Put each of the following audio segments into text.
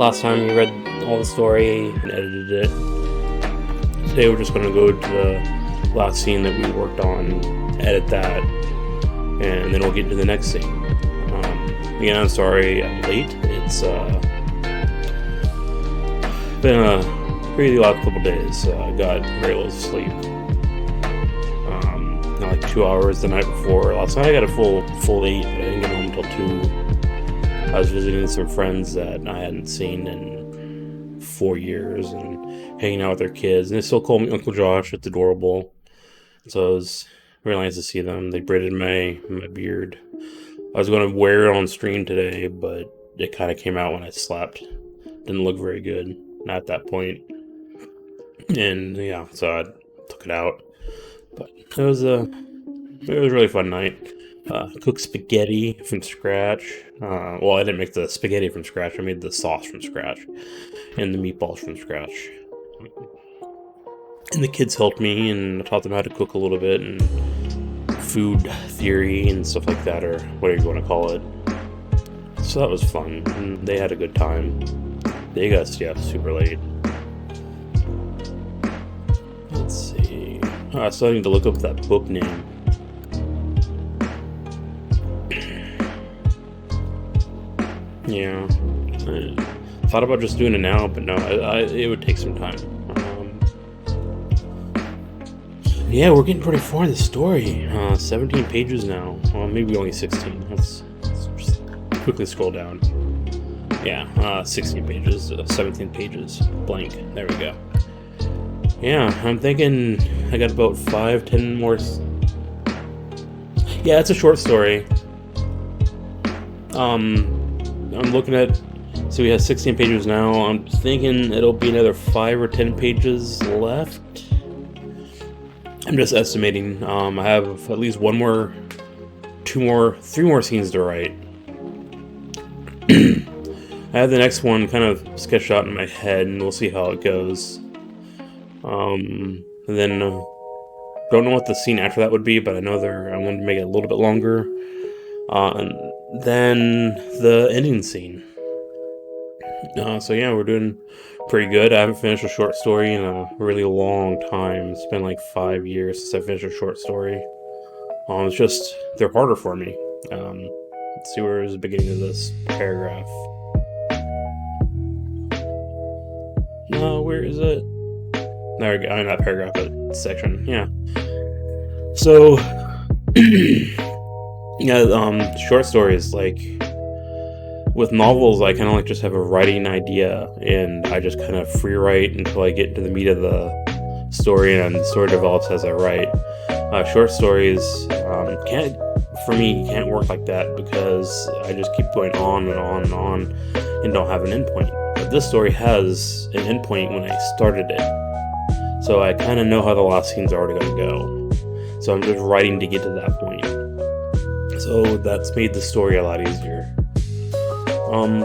Last time we read all the story and edited it. Today we're just going to go to the last scene that we worked on, edit that, and then we'll get into the next scene. Again, I'm sorry I'm late. It's been a pretty last couple days. I got very little sleep. Like 2 hours the night before. Last night I got a full 8, but I didn't get home until 2. I was visiting some friends that I hadn't seen in 4 years and hanging out with their kids. And they still call me Uncle Josh. It's adorable. So it was really nice to see them. They braided my beard. I was going to wear it on stream today, but it kind of came out when I slept. Didn't look very good at that point. And yeah, so I took it out. But it was a really fun night. Cooked spaghetti from scratch. Well, I didn't make the spaghetti from scratch. I made the sauce from scratch and the meatballs from scratch. And the kids helped me, and I taught them how to cook a little bit and food theory and stuff like that, or whatever you want to call it. So that was fun, and they had a good time. They got to stay up super late. Let's see. I still need to look up that book name. Yeah, I thought about just doing it now, but no, it would take some time. Yeah, we're getting pretty far in the story. 17 pages now. Well, maybe only 16. Let's just quickly scroll down. Yeah, 16 pages, 17 pages, blank. There we go. Yeah, I'm thinking I got about 5-10 more. Yeah, it's a short story. I'm looking at, so we have 16 pages now. I'm thinking it'll be another 5 or 10 pages left. I'm just estimating. I have at least 1 more, 2 more, 3 more scenes to write. I have the next one kind of sketched out in my head, and we'll see how it goes. And then don't know what the scene after that would be, but I know I'm going to make it a little bit longer. And then the ending scene. So yeah, we're doing pretty good. I haven't finished a short story in a really long time. It's been like 5 years since I finished a short story. It's just, they're harder for me. Let's see where is the beginning of this paragraph. No, where is it? There we go, in that paragraph section, yeah. So, yeah, short stories, like, with novels, I kind of like just have a writing idea, and I just kind of free write until I get into the meat of the story, and the story develops as I write. Short stories, can't work like that, because I just keep going on and on and on, and don't have an endpoint. But this story has an endpoint when I started it. So I kind of know how the last scene's already going to go. So I'm just writing to get to that point. So that's made the story a lot easier. And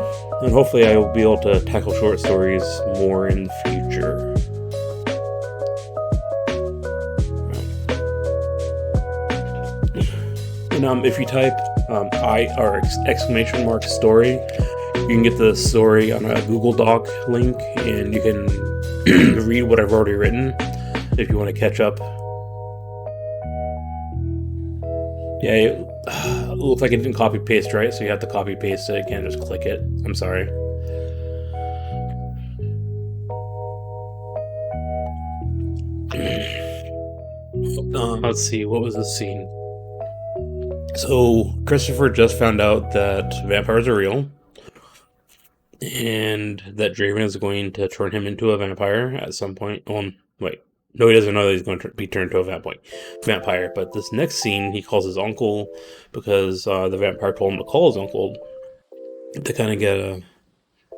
hopefully I will be able to tackle short stories more in the future. And if you type !story, you can get the story on a Google Doc link, and you can read what I've already written if you want to catch up. Yeah, it looks like it didn't copy paste right, so you have to copy paste it. You can't just click it. I'm sorry. Let's see, what was the scene? So Christopher just found out that vampires are real, and that Draven is going to turn him into a vampire at some point. Wait, no, he doesn't know that he's going to be turned into a vampire. But this next scene, he calls his uncle, because the vampire told him to call his uncle to kind of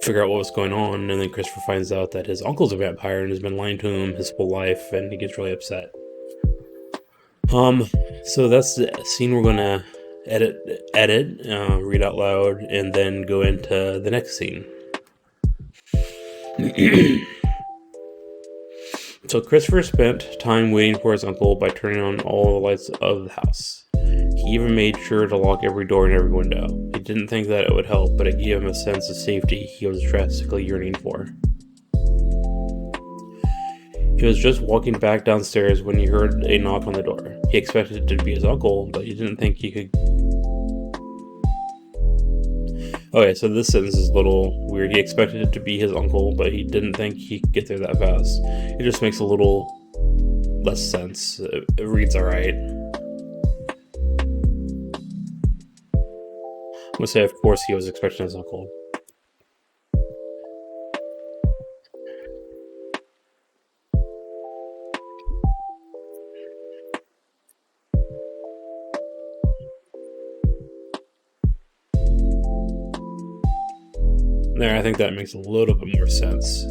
figure out what was going on. And then Christopher finds out that his uncle's a vampire and has been lying to him his whole life, and he gets really upset. So that's the scene we're gonna edit, read out loud, and then go into the next scene. So Christopher spent time waiting for his uncle by turning on all the lights of the house. He even made sure to lock every door and every window. He didn't think that it would help, but it gave him a sense of safety he was drastically yearning for. He was just walking back downstairs when he heard a knock on the door. He expected it to be his uncle, but he didn't think he could... Okay, so this sentence is a little weird. He expected it to be his uncle, but he didn't think he could get there that fast. It just makes a little less sense. It reads alright. I'm gonna say, of course, he was expecting his uncle. There, I think that makes a little bit more sense.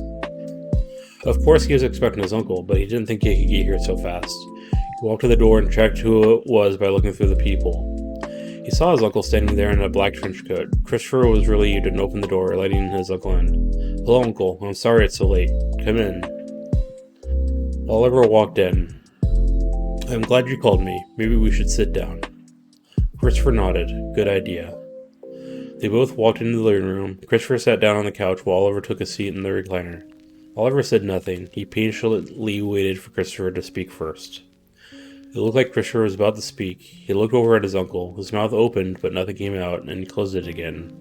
Of course he was expecting his uncle, but he didn't think he could get here so fast. He walked to the door and checked who it was by looking through the peephole. He saw his uncle standing there in a black trench coat. Christopher was relieved and opened the door, letting his uncle in. "Hello, Uncle. I'm sorry it's so late. Come in." Oliver walked in. "I'm glad you called me. Maybe we should sit down." Christopher nodded. "Good idea." They both walked into the living room. Christopher sat down on the couch while Oliver took a seat in the recliner. Oliver said nothing. He patiently waited for Christopher to speak first. It looked like Christopher was about to speak. He looked over at his uncle. His mouth opened, but nothing came out, and he closed it again.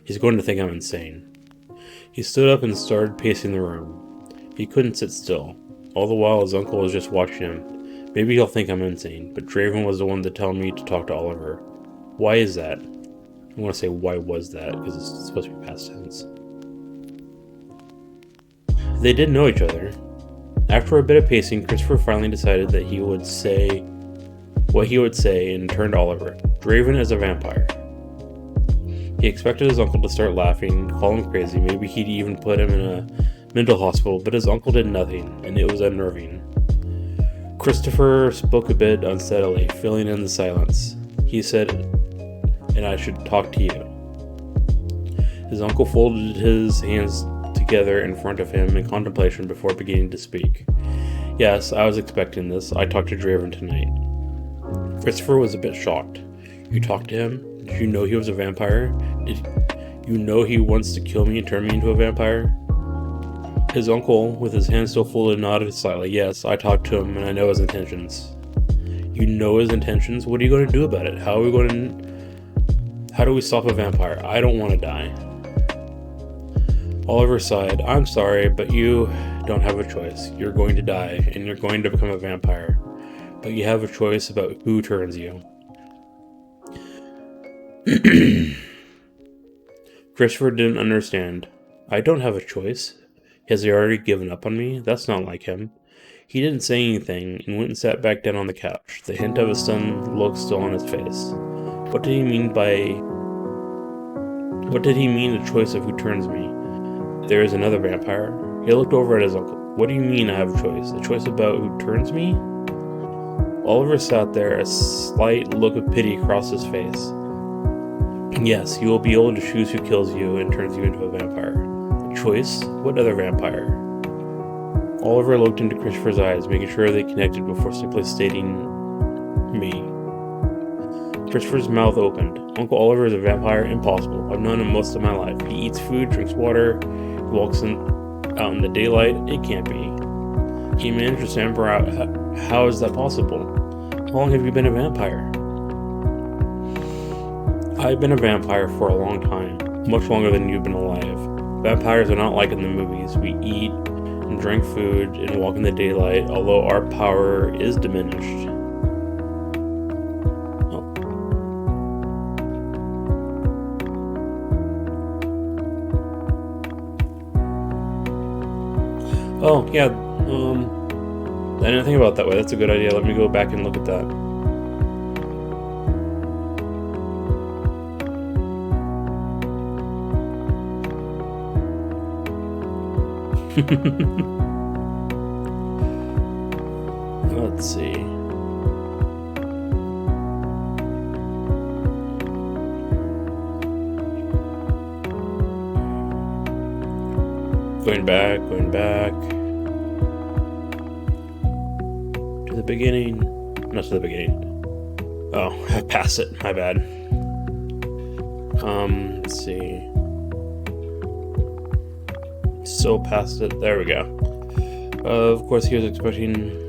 "He's going to think I'm insane." He stood up and started pacing the room. He couldn't sit still. All the while, his uncle was just watching him. "Maybe he'll think I'm insane, but Draven was the one to tell me to talk to Oliver. Why is that?" I want to say why was that, because it's supposed to be past tense. They did know each other. After a bit of pacing, Christopher finally decided that he would say what he would say and turned to Oliver. "Draven is a vampire." He expected his uncle to start laughing, call him crazy, maybe he'd even put him in a mental hospital, but his uncle did nothing, and it was unnerving. Christopher spoke a bit unsteadily, filling in the silence. He said, "And I should talk to you." His uncle folded his hands together in front of him in contemplation before beginning to speak. "Yes, I was expecting this. I talked to Draven tonight." Christopher was a bit shocked. "You talked to him? Did you know he was a vampire? Did you know he wants to kill me and turn me into a vampire?" His uncle, with his hands still folded, nodded slightly. "Yes, I talked to him and I know his intentions." "You know his intentions? What are you going to do about it? How do we stop a vampire? I don't want to die." Oliver sighed. "I'm sorry, but you don't have a choice. You're going to die, and you're going to become a vampire. But you have a choice about who turns you." Christopher didn't understand. "I don't have a choice. Has he already given up on me? That's not like him." He didn't say anything, and went and sat back down on the couch, the hint of a stunned look still on his face. What did he mean, the choice of who turns me? There is another vampire? He looked over at his uncle. "What do you mean I have a choice? A choice about who turns me?" Oliver sat there, a slight look of pity across his face. "Yes, you will be able to choose who kills you and turns you into a vampire." "A choice? What other vampire?" Oliver looked into Christopher's eyes, making sure they connected before simply stating, "Me." Christopher's mouth opened. "Uncle Oliver is a vampire? Impossible. I've known him most of my life. He eats food, drinks water, he walks out in the daylight. It can't be. He managed to stammer out, how is that possible? How long have you been a vampire?" "I've been a vampire for a long time, much longer than you've been alive. Vampires are not like in the movies. We eat and drink food and walk in the daylight, although our power is diminished." Oh, yeah, I didn't think about it that way. That's a good idea. Let me go back and look at that. Let's see. Going back to the beginning. Not to the beginning. Oh, I passed it. My bad. Let's see. So past it. There we go. Of course, he was expecting.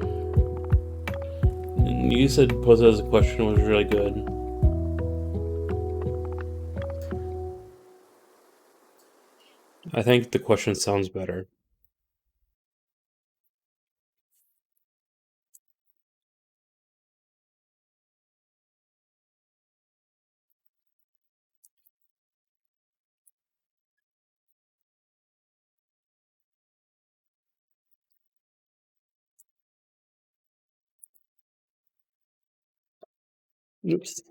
You said pose it as a question was really good. I think the question sounds better. Oops.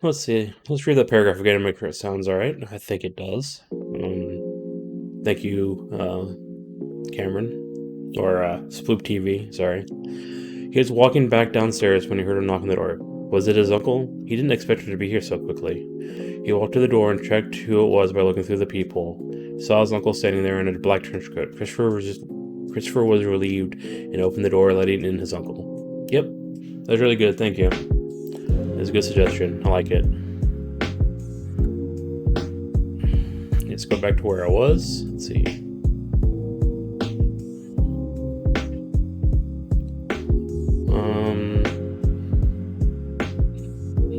Let's see. Let's read that paragraph again and make sure it sounds alright. I think it does. Thank you, Cameron. Or, Sploop TV, sorry. He was walking back downstairs when he heard a knock on the door. Was it his uncle? He didn't expect her to be here so quickly. He walked to the door and checked who it was by looking through the peephole. He saw his uncle standing there in a black trench coat. Christopher was relieved and opened the door, letting in his uncle. Yep, that was really good, thank you. It was a good suggestion, I like it. Let's go back to where I was. Let's see.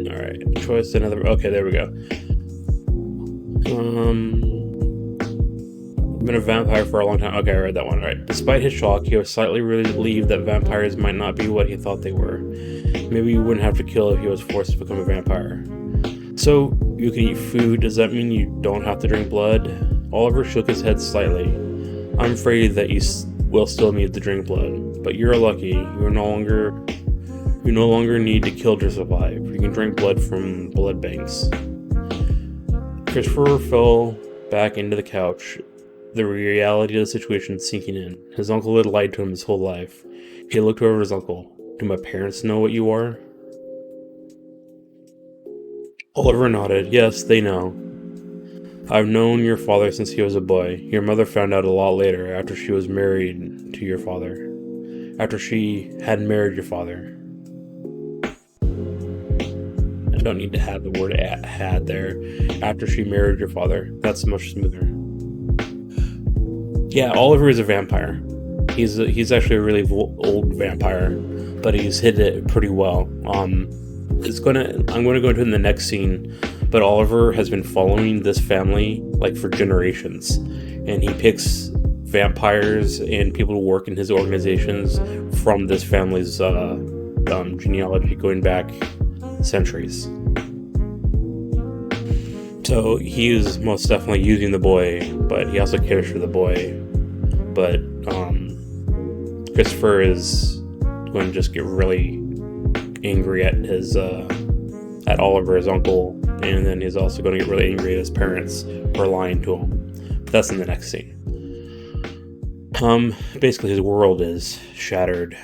Alright, choice another. Okay, there we go. Been a vampire for a long time. Okay, I read that one. Right. Despite his shock, he was slightly relieved that vampires might not be what he thought they were. Maybe he wouldn't have to kill if he was forced to become a vampire. So, you can eat food. Does that mean you don't have to drink blood? Oliver shook his head slightly. I'm afraid that you will still need to drink blood, but you're lucky. You no longer need to kill to survive. You can drink blood from blood banks. Christopher fell back into the couch, the reality of the situation sinking in. His uncle had lied to him his whole life. He looked over at his uncle. Do my parents know what you are? Oliver nodded. Yes, they know. I've known your father since he was a boy. Your mother found out a lot later, after she was married to your father. After she had married your father. I don't need to have the word had there. After she married your father. That's much smoother. Yeah, Oliver is a vampire. He's actually a really old vampire, but he's hid it pretty well. I'm going to go into it in the next scene, but Oliver has been following this family like for generations, and he picks vampires and people to work in his organizations from this family's genealogy going back centuries. So he is most definitely using the boy, but he also cares for the boy. But Christopher is going to just get really angry at his at Oliver, his uncle, and then he's also going to get really angry at his parents for lying to him. But that's in the next scene. Basically his world is shattered,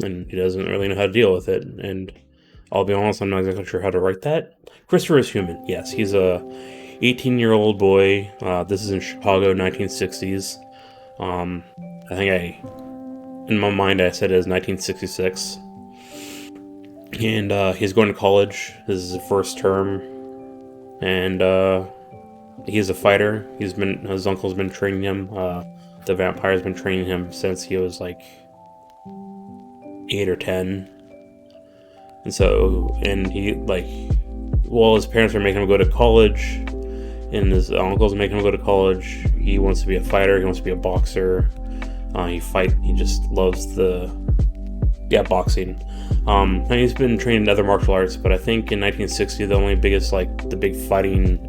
and he doesn't really know how to deal with it. And I'll be honest, I'm not exactly sure how to write that. Christopher is human. Yes, he's a 18-year-old boy. This is in Chicago, 1960s. I think in my mind, I said it as 1966. And he's going to college. This is his first term. And he's a fighter. His uncle's been training him. The vampire's been training him since he was like 8 or 10. And he his parents are making him go to college, and his uncle's making him go to college. He wants to be a fighter. He wants to be a boxer. He just loves boxing. And he's been trained in other martial arts, but I think in 1960 the big fighting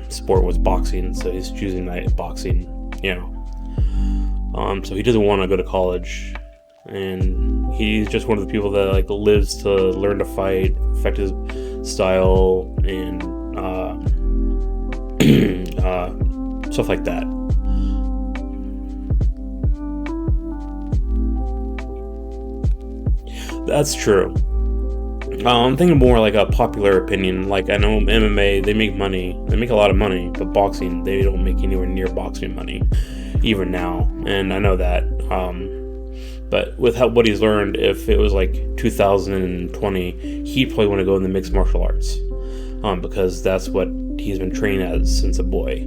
sport was boxing, so he's choosing boxing, so he doesn't want to go to college, and he's just one of the people that lives to learn to fight, perfect his style, and stuff like that. That's true. I'm thinking more like a popular opinion. Like, I know MMA, they make money. They make a lot of money, but boxing, they don't make anywhere near boxing money, even now. And I know that. But with what he's learned, if it was like 2020, he'd probably want to go in the mixed martial arts, because that's what he's been trained as since a boy.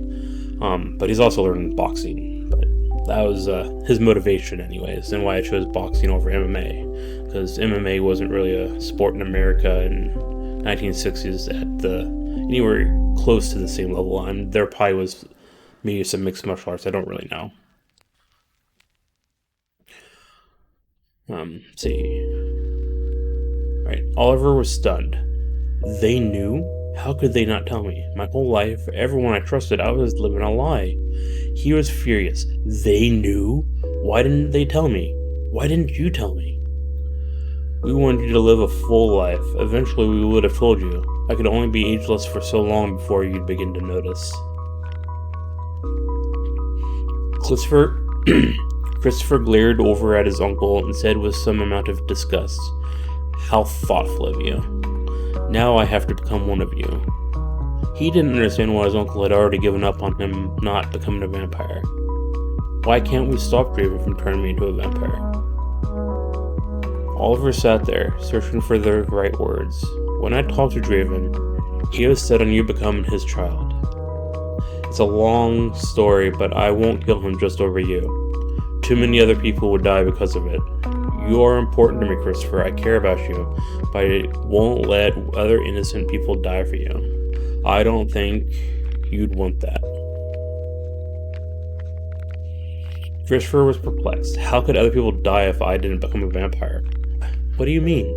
But he's also learned boxing. But that was his motivation, anyways, and why I chose boxing over MMA, because MMA wasn't really a sport in America in 1960s at anywhere close to the same level, and there probably was maybe some mixed martial arts. I don't really know. See. Right. Oliver was stunned. They knew? How could they not tell me? My whole life, everyone I trusted, I was living a lie. He was furious. They knew? Why didn't they tell me? Why didn't you tell me? We wanted you to live a full life. Eventually we would have told you. I could only be ageless for so long before you'd begin to notice. Christopher glared over at his uncle and said with some amount of disgust, "How thoughtful of you. Now I have to become one of you." He didn't understand why his uncle had already given up on him not becoming a vampire. Why can't we stop Draven from turning me into a vampire? Oliver sat there, searching for the right words. When I talked to Draven, he was set on you becoming his child. It's a long story, but I won't kill him just over you. Too many other people would die because of it. You are important to me, Christopher. I care about you, but I won't let other innocent people die for you. I don't think you'd want that. Christopher was perplexed. How could other people die if I didn't become a vampire? What do you mean?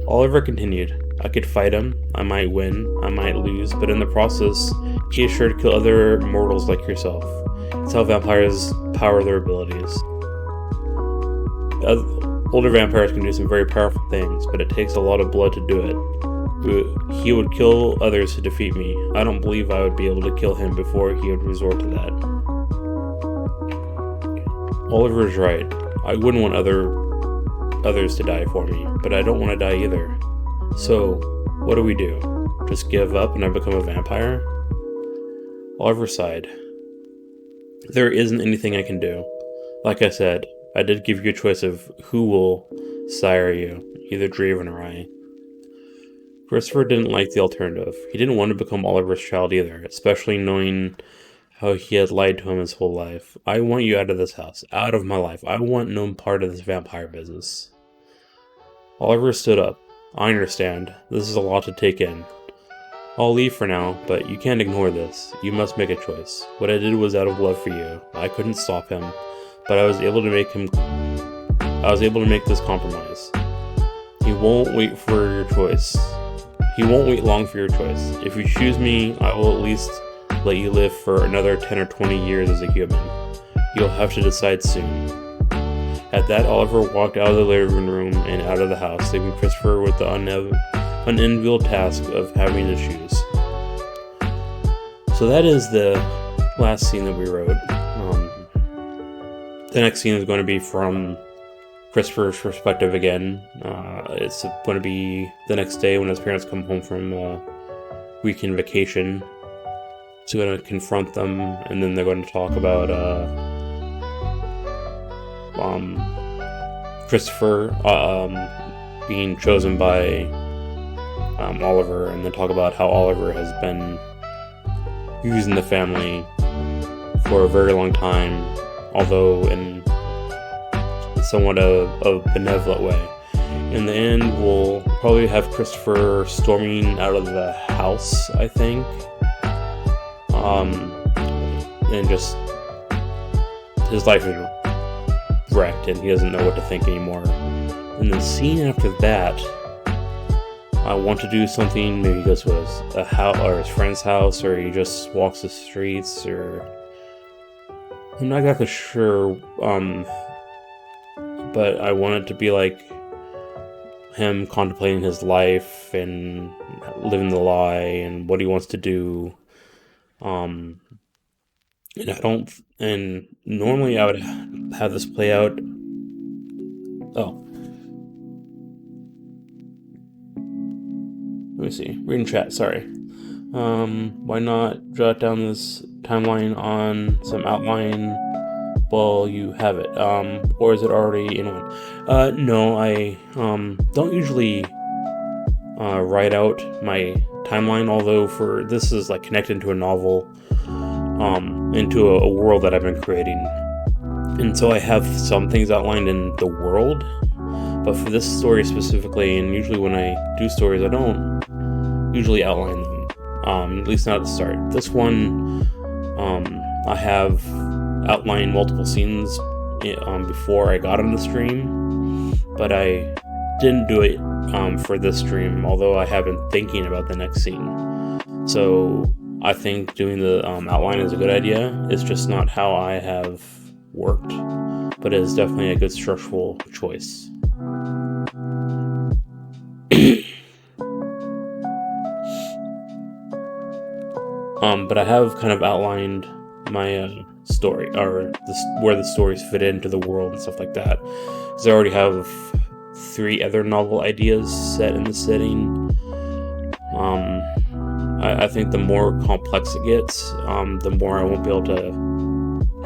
Oliver continued. I could fight him. I might win. I might lose, but in the process, he is sure to kill other mortals like yourself. It's how vampires power their abilities. Older vampires can do some very powerful things, but it takes a lot of blood to do it. He would kill others to defeat me. I don't believe I would be able to kill him before he would resort to that. Oliver's right. I wouldn't want others to die for me, but I don't want to die either. So, what do we do? Just give up and I become a vampire? Oliver sighed. There isn't anything I can do. Like I said, I did give you a choice of who will sire you, either Draven or I. Christopher didn't like the alternative. He didn't want to become Oliver's child either, especially knowing how he had lied to him his whole life. I want you out of this house, out of my life. I want no part of this vampire business. Oliver stood up. I understand. This is a lot to take in. I'll leave for now, but you can't ignore this. You must make a choice. What I did was out of love for you. I couldn't stop him, but I was able to make this compromise. He won't wait for your choice. He won't wait long for your choice. If you choose me, I will at least let you live for another 10 or 20 years as a human. You'll have to decide soon. At that, Oliver walked out of the living room and out of the house, leaving Christopher with the unenviable task of having to choose. So that is the last scene that we wrote. The next scene is going to be from Christopher's perspective again. It's going to be the next day when his parents come home from a weekend vacation. He's going to confront them, and then they're going to talk about Christopher being chosen by Oliver, and then talk about how Oliver has been using the family for a very long time, although in somewhat a benevolent way. In the end, we'll probably have Christopher storming out of the house, I think, and just his life is wrecked and he doesn't know what to think anymore. And the scene after that, I want to do something. Maybe he goes to a house or his friend's house, or he just walks the streets, or I'm not exactly sure. But I want it to be like him contemplating his life and living the lie and what he wants to do. And normally I would have this play out. Oh. Let me see. Reading chat, sorry. Why not jot down this timeline on some outline Well, you have it. Or is it already in one? No, I don't usually write out my timeline, although for this is like connected to a novel, into a world that I've been creating. And so I have some things outlined in the world, but for this story specifically, and usually when I do stories, I don't usually outline them, at least not at the start. This one, I have outlined multiple scenes before I got on the stream, but I didn't do it for this stream, although I have been thinking about the next scene. So I think doing the outline is a good idea. It's just not how I have worked, but it is definitely a good structural choice. But I have kind of outlined my story, or where the stories fit into the world and stuff like that, because I already have 3 other novel ideas set in the setting. I think the more complex it gets, the more I won't be able to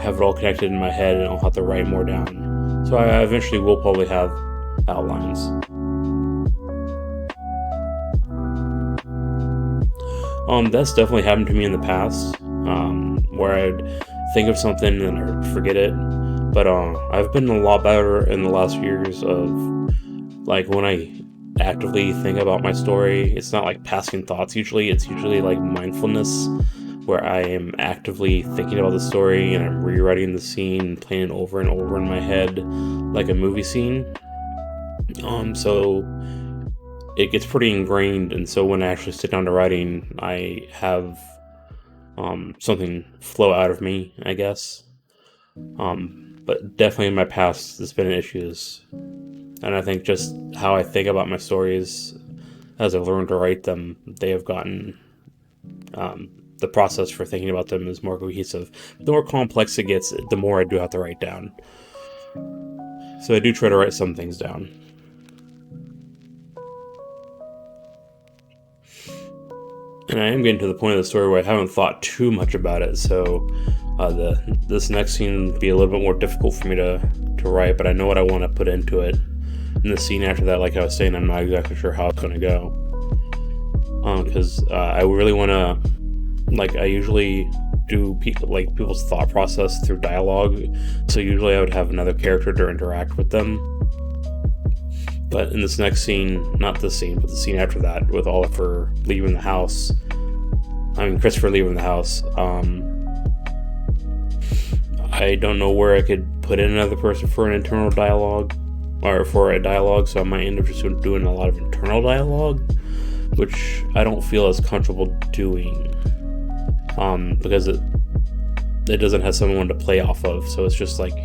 have it all connected in my head, and I'll have to write more down. So I eventually will probably have outlines. That's definitely happened to me in the past, where I'd think of something and I'd forget it. But I've been a lot better in the last few years of, like, when I actively think about my story, it's not like passing thoughts usually, it's usually like mindfulness, where I am actively thinking about the story and I'm rewriting the scene and playing it over and over in my head like a movie scene. So it gets pretty ingrained, and so when I actually sit down to writing, I have something flow out of me, I guess. But definitely in my past, there's been issues, and I think just how I think about my stories as I've learned to write them, they have gotten the process for thinking about them is more cohesive. The more complex it gets, the more I do have to write down. So I do try to write some things down. And I am getting to the point of the story where I haven't thought too much about it, so this next scene would be a little bit more difficult for me to write, but I know what I want to put into it. And the scene after that, like I was saying, I'm not exactly sure how it's going to go. Because I really want to, like, I usually do people's thought process through dialogue, so usually I would have another character to interact with them. But in this next scene, not this scene, but the scene after that, with Christopher leaving the house, I don't know where I could put in another person for an internal dialogue, or for a dialogue, so I might end up just doing a lot of internal dialogue, which I don't feel as comfortable doing, because it doesn't have someone to play off of, so it's just like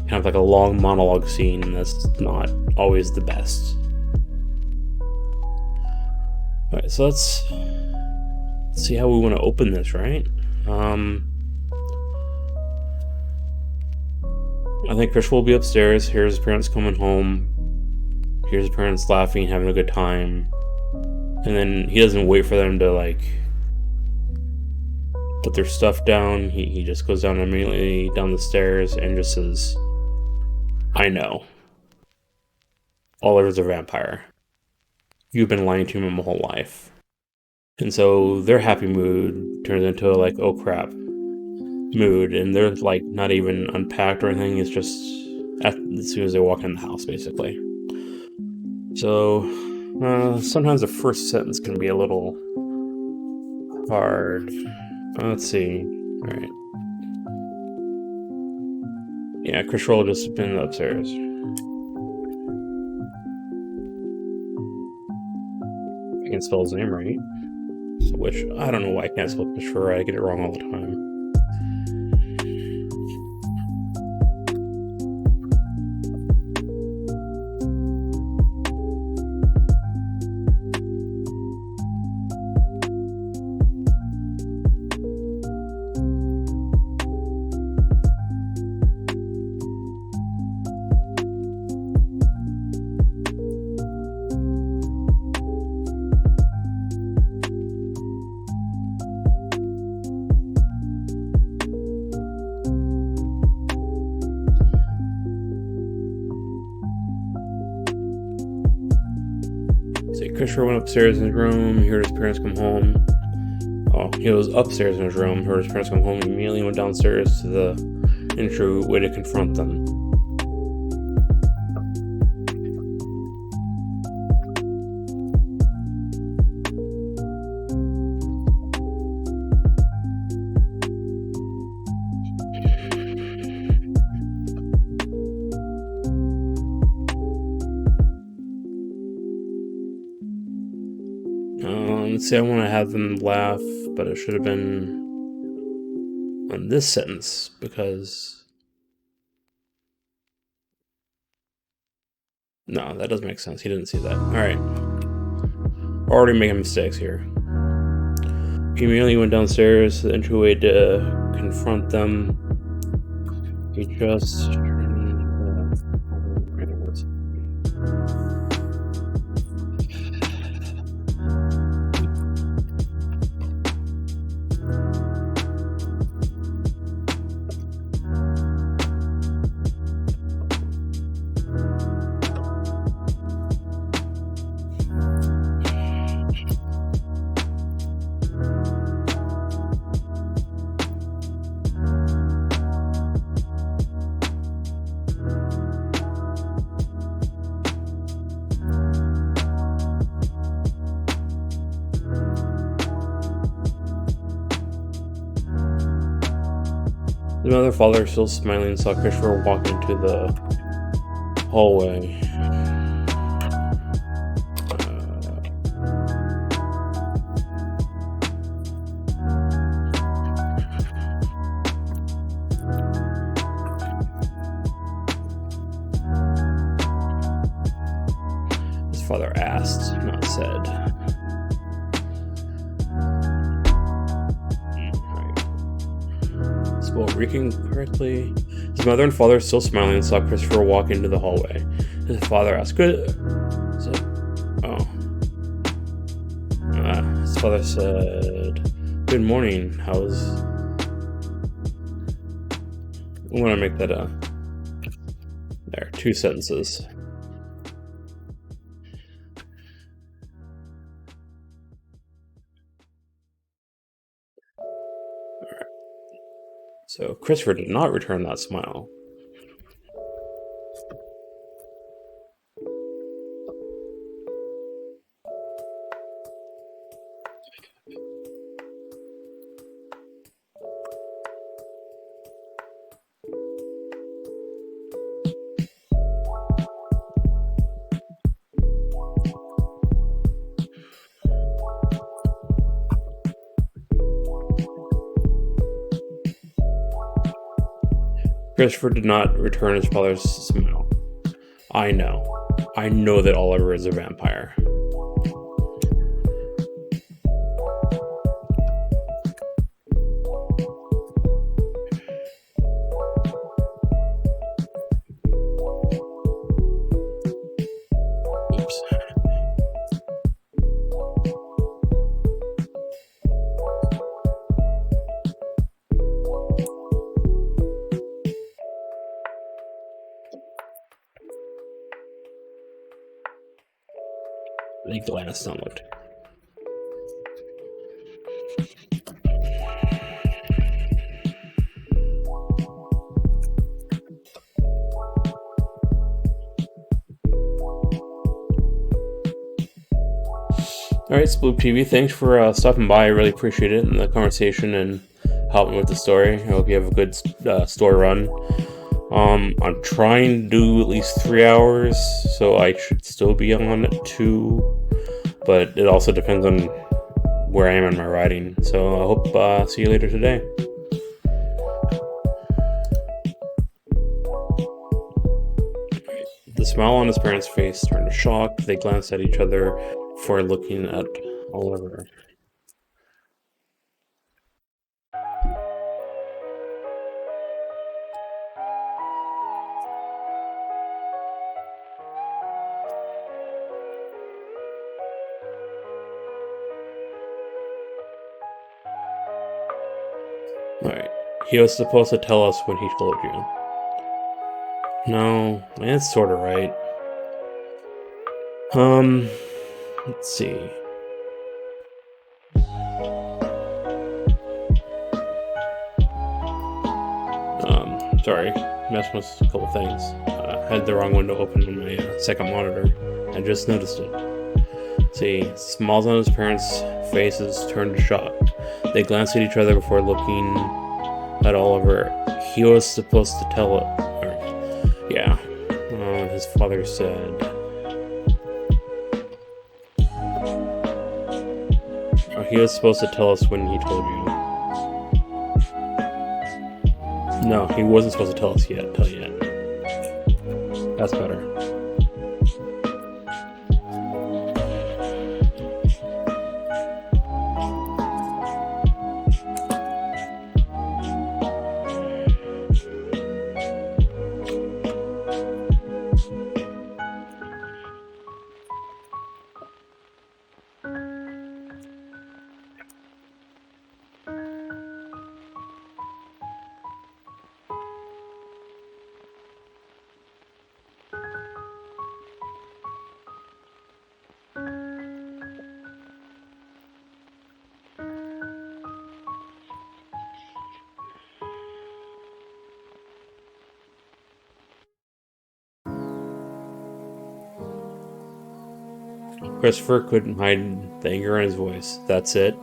kind of like a long monologue scene, and that's not always the best. Alright, so let's see how we want to open this, right? I think Chris will be upstairs. Here's his parents coming home. Here's his parents laughing, having a good time. And then he doesn't wait for them to, like, put their stuff down. He just goes down immediately down the stairs and just says, "I know. Oliver's a vampire. You've been lying to him my whole life." And so their happy mood turns into a, like, oh crap mood, and they're, like, not even unpacked or anything. It's just as soon as they walk in the house, basically. So sometimes the first sentence can be a little hard. Let's see. All right. Yeah, Chris Roll just been upstairs. I can spell his name right. Which, I don't know why I can't spell Christopher right. I get it wrong all the time. Christopher went upstairs in his room. He heard his parents come home. Oh, he was upstairs in his room. Heard his parents come home. He immediately went downstairs to the entryway to confront them. Let's see, I want to have them laugh, but it should have been on this sentence, because... No, that doesn't make sense. He didn't see that. Alright. Already making mistakes here. He immediately went downstairs to the entryway to confront them. He just... The mother and father, still smiling, saw Christopher walk into the hallway. His father asked, not said. Reading correctly. His mother and father, still smiling, saw Christopher walk into the hallway. His father asked, "Good." His father said, "Good morning. How's?" I want to make that there, 2 sentences. So Christopher did not return that smile. Christopher did not return his father's smile. I know that Oliver is a vampire. Oops. He glanced and looked. Alright, Sploop TV, thanks for stopping by. I really appreciate it and the conversation and helping with the story. I hope you have a good story run. I'm trying to do at least 3 hours, so I should still be on 2, but it also depends on where I am in my writing. So I hope see you later today. The smile on his parents' face turned to shock. They glanced at each other before looking at Oliver. Alright, he was supposed to tell us when he told you. No, it's sort of right. Let's see. Sorry, messed with a couple things. I had the wrong window open on my second monitor. I just noticed it. See, smiles on his parents' faces turned shocked. They glanced at each other before looking at Oliver. He was supposed to tell it. Yeah, his father said. He was supposed to tell us when he told you. No, he wasn't supposed to tell us yet. That's better. Christopher couldn't hide the anger in his voice. That's it? He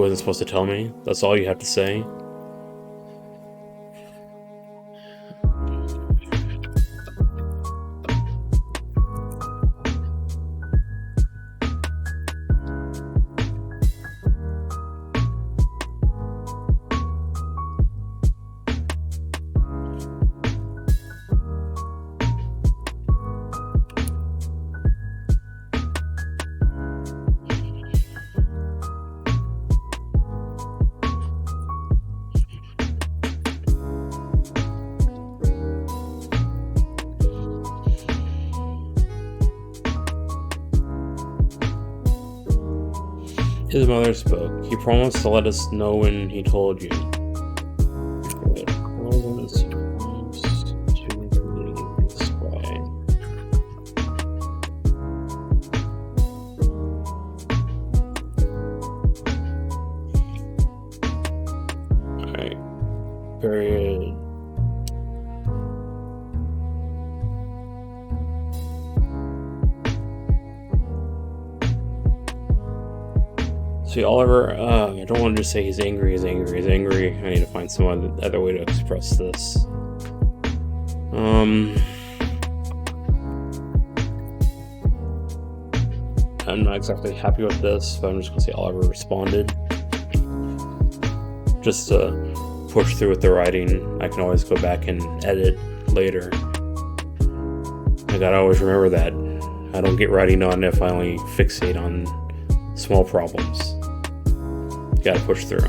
wasn't supposed to tell me? That's all you have to say? His mother spoke. He promised to let us know when he told you. Alright. Period. See, Oliver, I don't want to just say he's angry. I need to find some other way to express this. I'm not exactly happy with this, but I'm just going to say Oliver responded. Just to push through with the writing. I can always go back and edit later. I gotta always remember that. I don't get writing done if I only fixate on small problems. Gotta push through.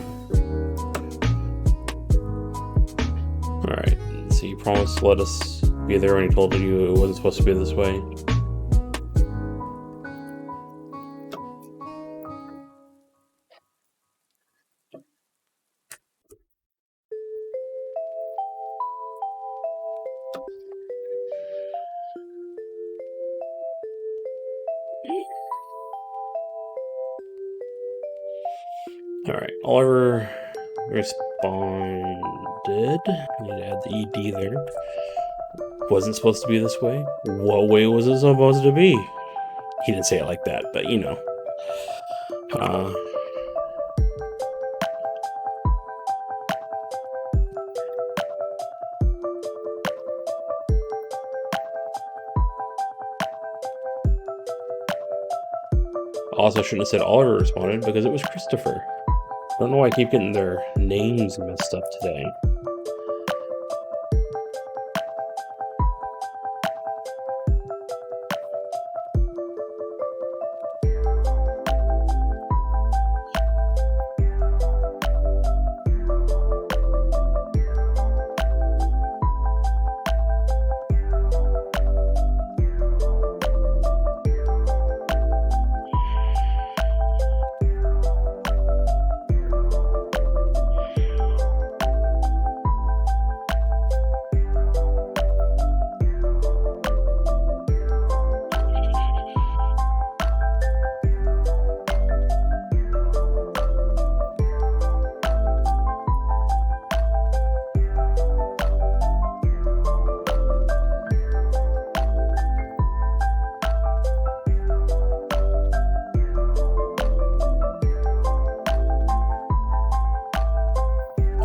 Alright, so you promised to let us be there when he told you it wasn't supposed to be this way. Alright, Oliver responded. I need to add the ED there. Wasn't supposed to be this way? What way was it supposed to be? He didn't say it like that, but you know. Also shouldn't have said Oliver responded because it was Christopher. I don't know why I keep getting their names messed up today.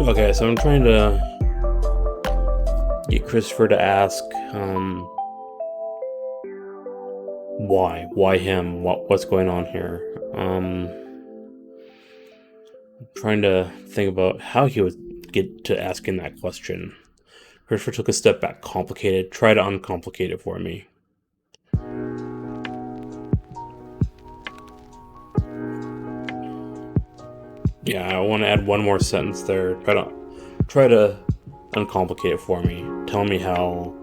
Okay, so I'm trying to get Christopher to ask, why him? What's going on here? I'm trying to think about how he would get to asking that question. Christopher took a step back. Complicated. Try to uncomplicate it for me. Yeah, I want to add one more sentence there. Try to uncomplicate it for me. Tell me how.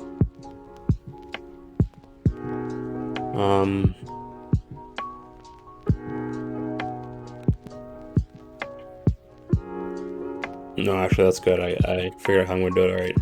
No, actually, that's good. I figured out how I'm gonna do it. All right.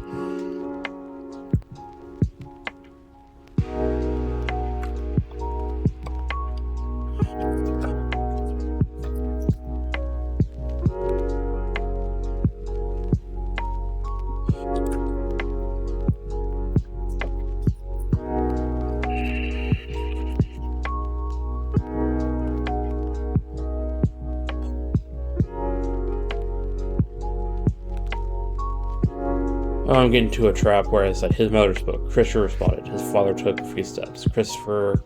Oh, I'm getting into a trap where I said his mother spoke. Christopher responded. His father took a few steps. Christopher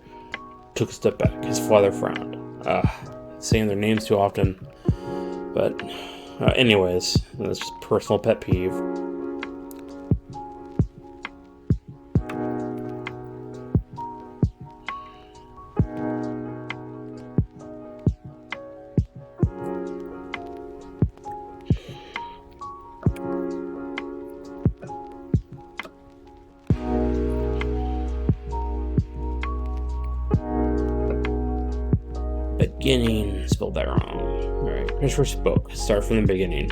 took a step back. His father frowned. Saying their names too often. But, anyways, that's just personal pet peeve. Beginning. Spelled that wrong. Alright, Christopher spoke. Start from the beginning.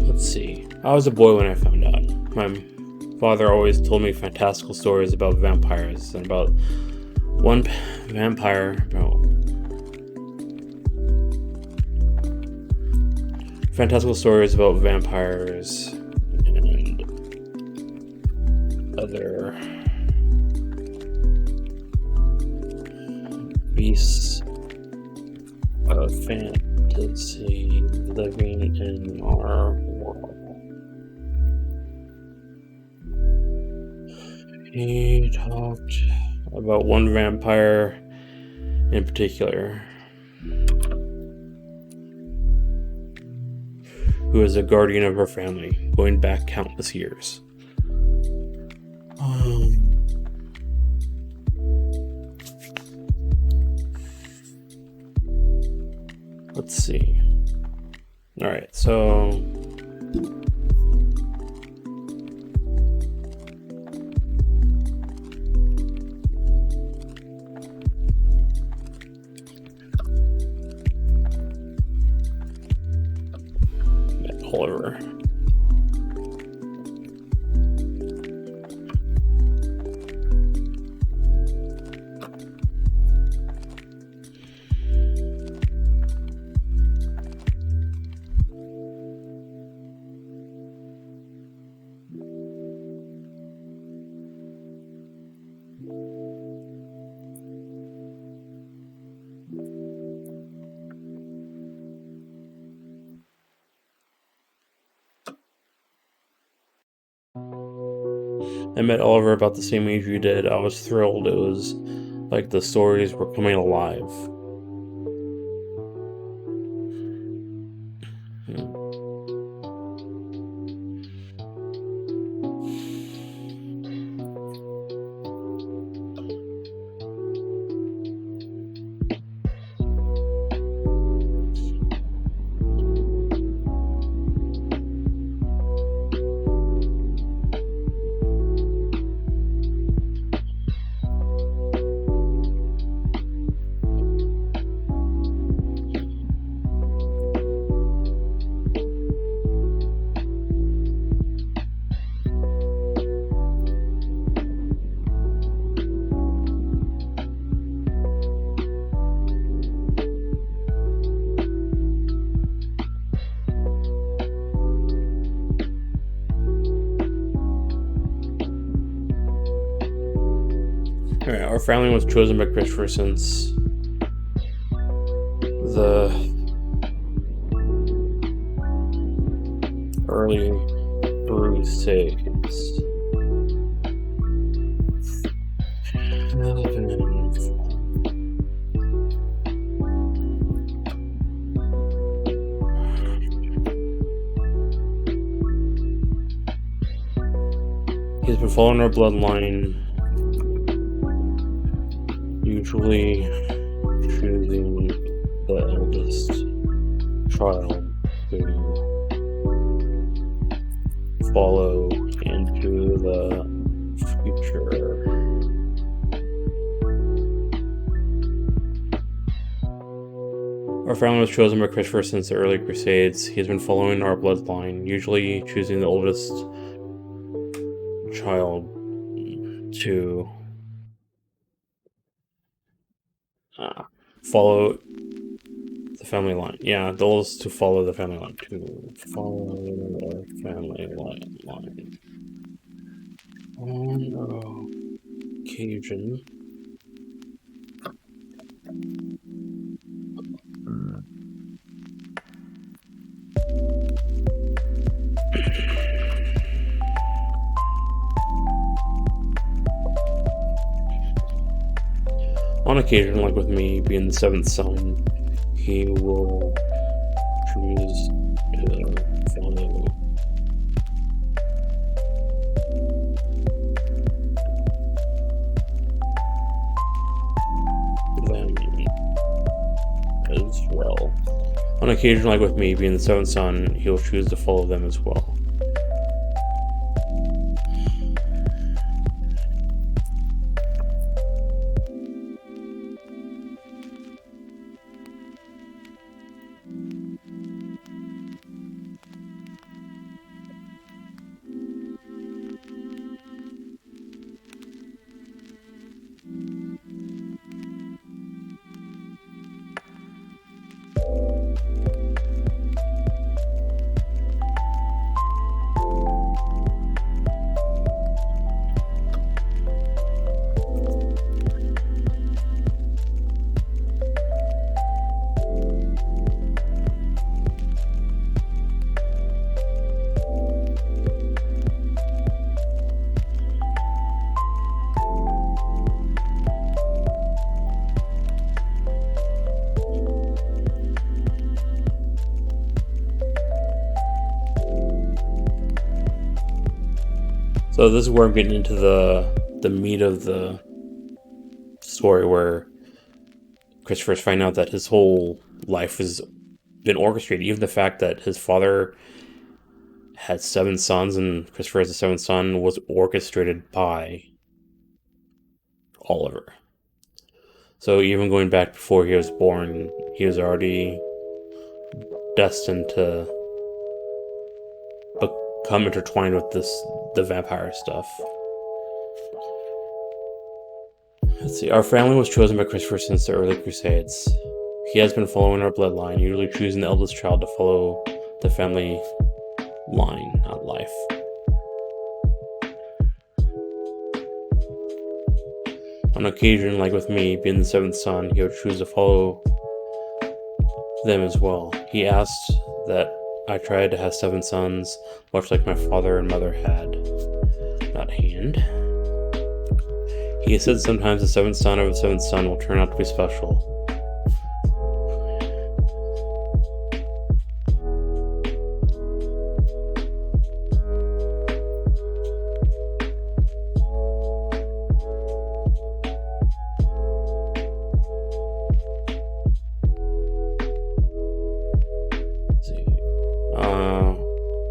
Let's see. I was a boy when I found out. My father always told me fantastical stories about vampires and about one vampire. Fantastical stories about vampires and other beasts of fantasy living in our world. He talked about one vampire in particular who is a guardian of her family, going back countless years. Let's see. All right, so Oliver. I met Oliver about the same age you did. I was thrilled. It was like the stories were coming alive. Alright, our family was chosen by Christopher since the early Crusades. He's been following our bloodline, usually choosing the eldest child to follow into the future. Our family was chosen by Christopher since the early Crusades. He has been following our bloodline, usually choosing the oldest child to follow the family line. Yeah, the oldest to follow the family line. To follow the family line. On occasion. On occasion, like with me being the seventh son, he will choose to follow them as well. On occasion, like with me being the seventh son, he will choose to follow them as well. So this is where I'm getting into the meat of the story, where Christopher's finding out that his whole life has been orchestrated. Even the fact that his father had 7 sons and Christopher as the 7th son was orchestrated by Oliver. So even going back before he was born, he was already destined to become intertwined with the vampire stuff. Let's see. Our family was chosen by Christopher since the early Crusades. He has been following our bloodline, usually choosing the eldest child to follow the family line, not life. On occasion, like with me, being the 7th son, he would choose to follow them as well. He asked that I tried to have 7 sons, much like my father and mother had. Not hand. And he said sometimes the seventh son of a seventh son will turn out to be special.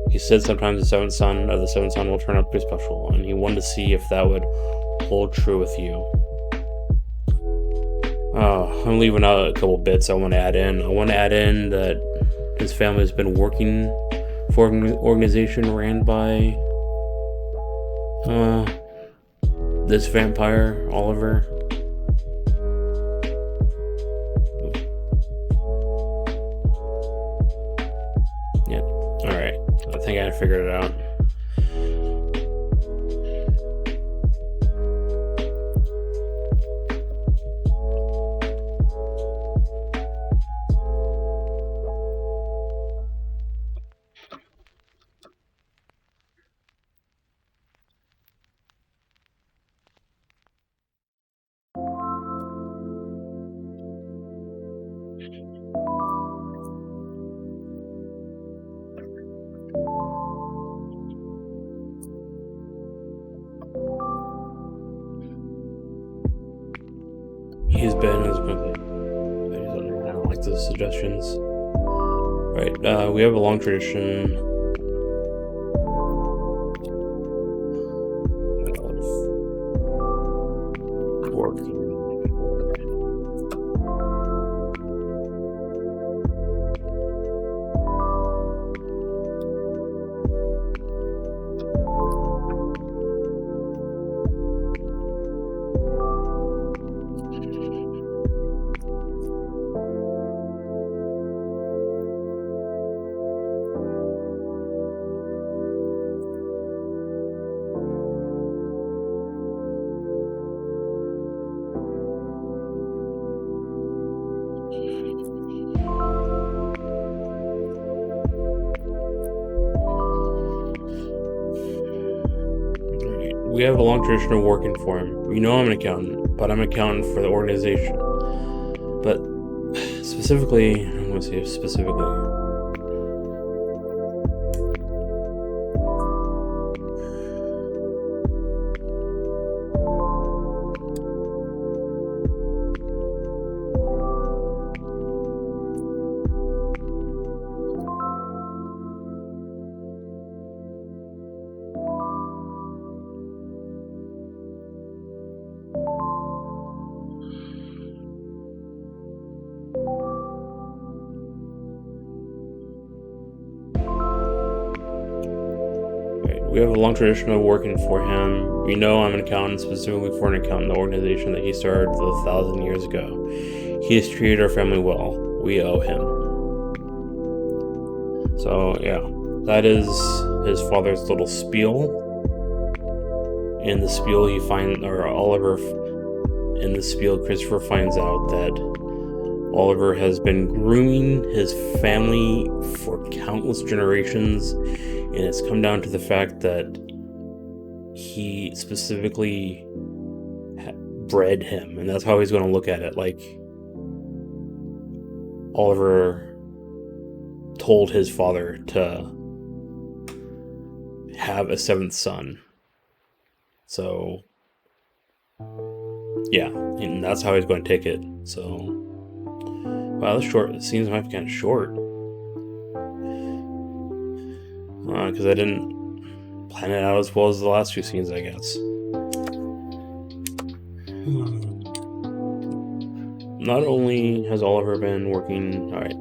He said sometimes the seventh son of the seventh son will turn out to be special, and he wanted to see if that would hold true with you. I'm leaving out a couple bits I want to add in. I want to add in that his family has been working for an organization ran by this vampire, Oliver. Yeah, alright. I think I figured it out. He's been I don't like the suggestions. Right, we have a long tradition of working. We have a long tradition of working for him. You know I'm an accountant, but I'm an accountant for the organization. But specifically, I'm going to say specifically. We have a long tradition of working for him. You know I'm an accountant, specifically for an accountant, the organization that he started 1,000 years ago. He has treated our family well. We owe him. So, yeah. That is his father's little spiel. In the spiel, Christopher finds out that Oliver has been grooming his family for countless generations, and it's come down to the fact that he specifically bred him, and that's how he's going to look at it. Like, Oliver told his father to have a seventh son. So, yeah, and that's how he's going to take it. So, wow, that's short. It seems might be kind of short. Because I didn't plan it out as well as the last few scenes, I guess. Not only has Oliver been working... Alright.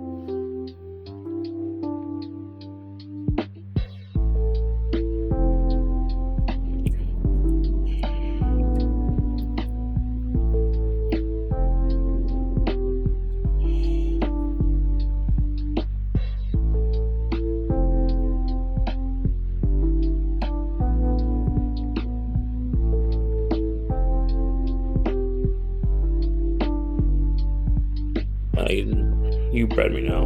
You bred me now.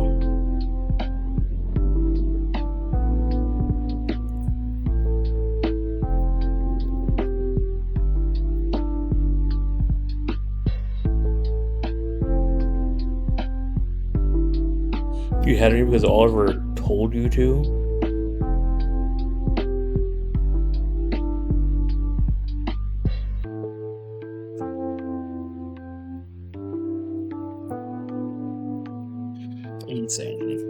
You had me because Oliver told you to? I didn't say anything.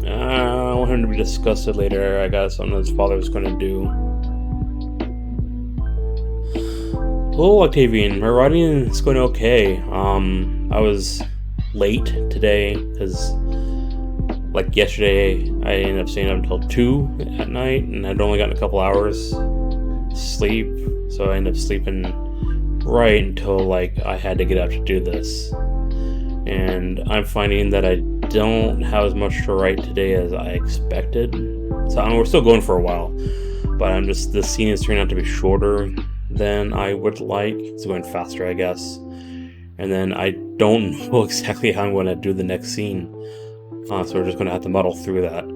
I want him to be disgusted later. I got something his father was going to do. Hello, Octavian. My writing is going okay. I was late today because, like yesterday, I ended up staying up until 2 at night, and I'd only gotten a couple hours sleep, so I ended up sleeping right until like I had to get up to do this. And I'm finding that I don't have as much to write today as I expected. So I mean, we're still going for a while, but the scene is turning out to be shorter than I would like. It's going faster, I guess. And then I don't know exactly how I'm going to do the next scene. So we're just going to have to muddle through that.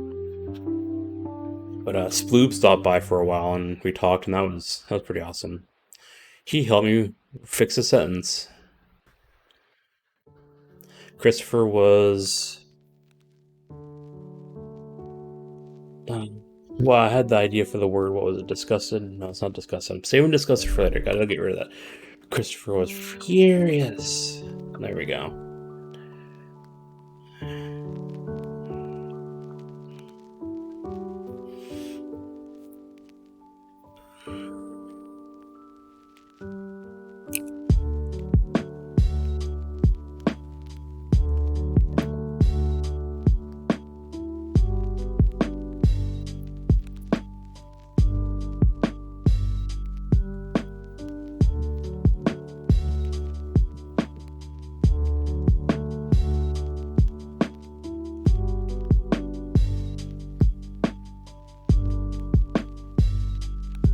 But Sploob stopped by for a while and we talked, and that was pretty awesome. He helped me fix a sentence. Christopher was... well, I had the idea for the word. What was it? Disgusted? No, it's not disgusted. I'm saving disgusted for later. Gotta get rid of that. Christopher was furious. There we go.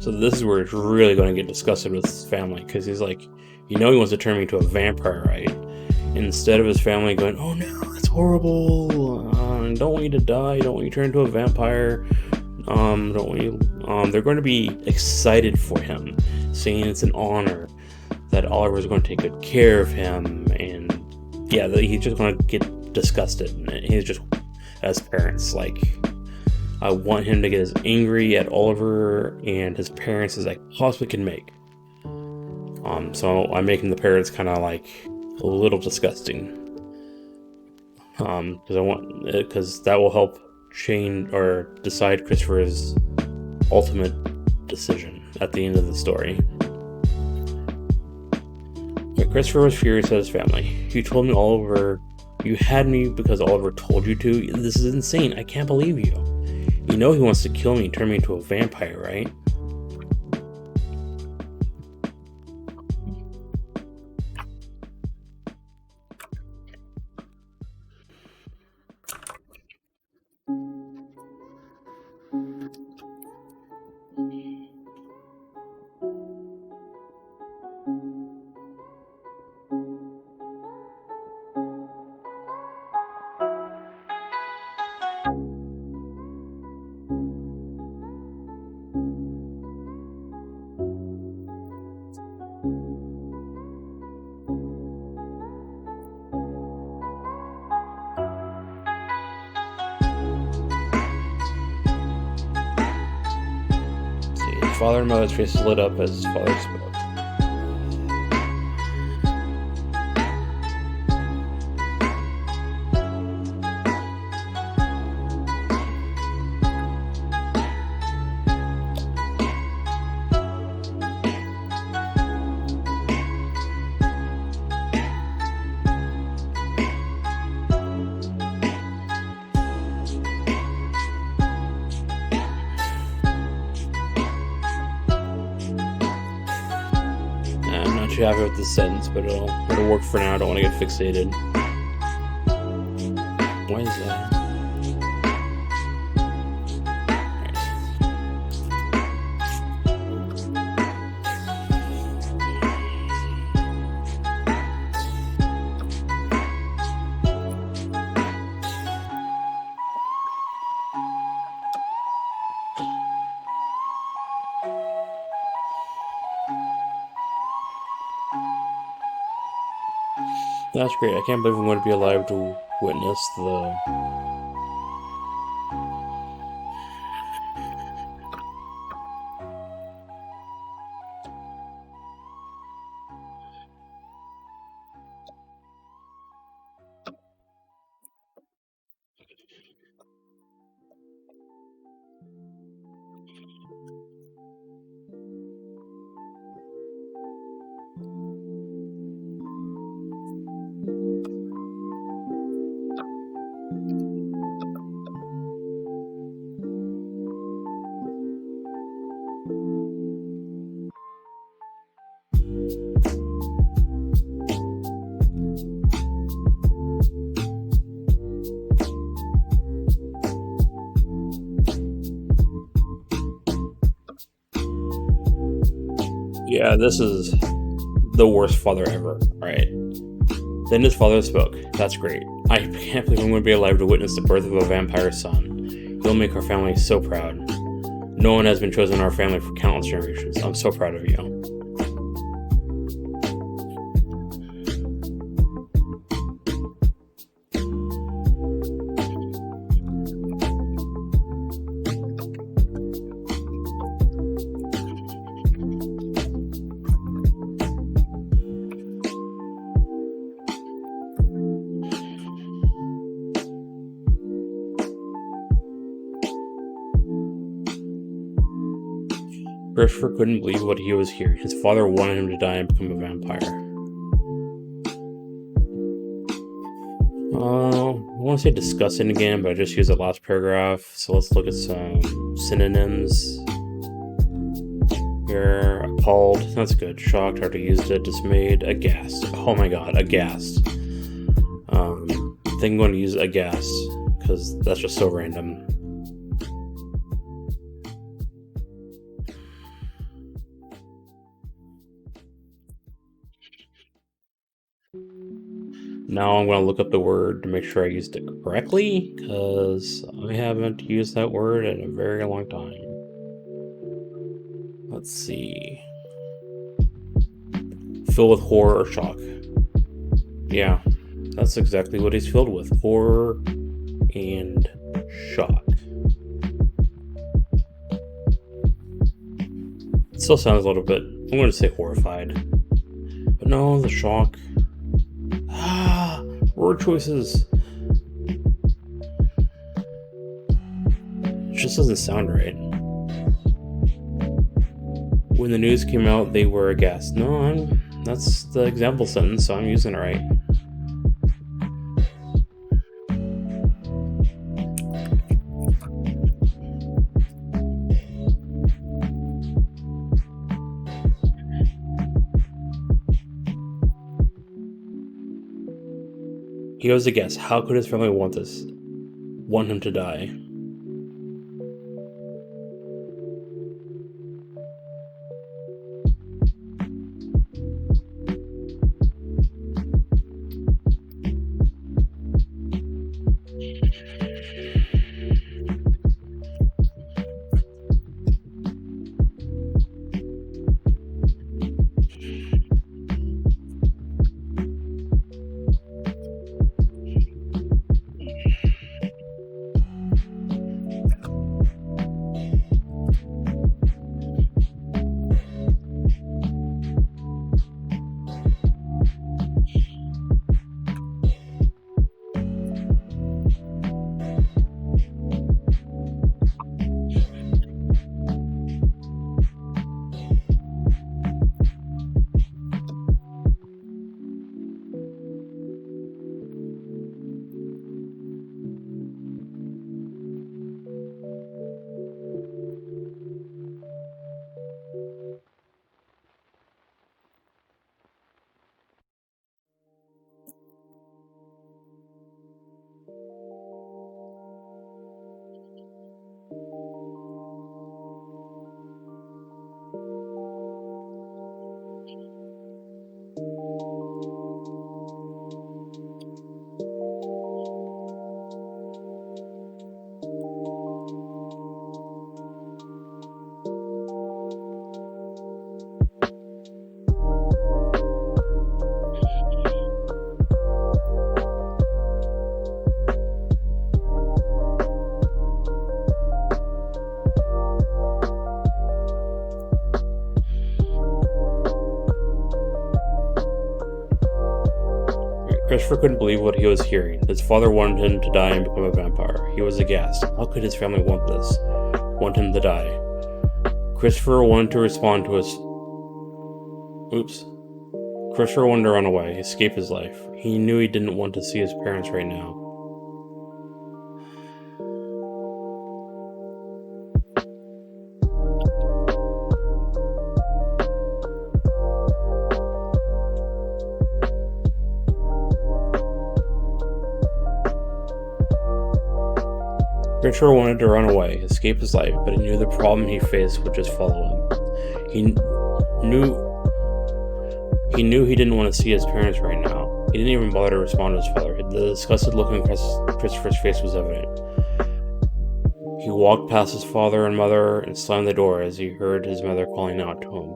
So this is where it's really going to get disgusted with his family, because he's like, he wants to turn me into a vampire, right? Instead of his family going, oh no, that's horrible, don't want you to die, don't want you to turn into a vampire, don't want you, they're going to be excited for him, saying it's an honor that Oliver's going to take good care of him, and yeah, he's just going to get disgusted. He's just, as parents, like, I want him to get as angry at Oliver and his parents as I possibly can make. So I'm making the parents kind of like a little disgusting. Because that will help change or decide Christopher's ultimate decision at the end of the story. But Christopher was furious at his family. You told me Oliver, you had me because Oliver told you to. This is insane. I can't believe you. You know he wants to kill me and turn me into a vampire, right? Father and mother's faces lit up as his father spoke. Too happy with this sentence, but it'll work for now. I don't want to get fixated. Why is that? That's great. I can't believe I'm going to be alive to witness the. Yeah, this is the worst father ever. Alright. Then his father spoke. That's great. I can't believe I'm going to be alive to witness the birth of a vampire son. You'll make our family so proud. No one has been chosen in our family for countless generations. I'm so proud of you. Christopher couldn't believe what he was hearing. His father wanted him to die and become a vampire. I want to say disgusting again, but I just used the last paragraph. So let's look at some synonyms. Here, appalled. That's good. Shocked. Already used it. Dismayed. Aghast. Oh my god, aghast. I think I'm going to use aghast because that's just so random. Now I'm going to look up the word to make sure I used it correctly, because I haven't used that word in a very long time. Let's see. Filled with horror or shock. Yeah, that's exactly what he's filled with. Horror and shock. It still sounds a little bit, I'm going to say horrified. But no, the shock. Word choices. It just doesn't sound right. When the news came out, they were aghast. No, that's the example sentence, so I'm using it right. He was aghast. How could his family want him to die? Christopher couldn't believe what he was hearing. His father wanted him to die and become a vampire. He was aghast. How could his family want this? Want him to die? Christopher wanted to respond to his... Christopher wanted to run away, escape his life. He knew he didn't want to see his parents right now. Christopher wanted to run away, escape his life, but he knew the problem he faced would just follow him. He knew he didn't want to see his parents right now. He didn't even bother to respond to his father. The disgusted look on Christopher's face was evident. He walked past his father and mother and slammed the door as he heard his mother calling out to him.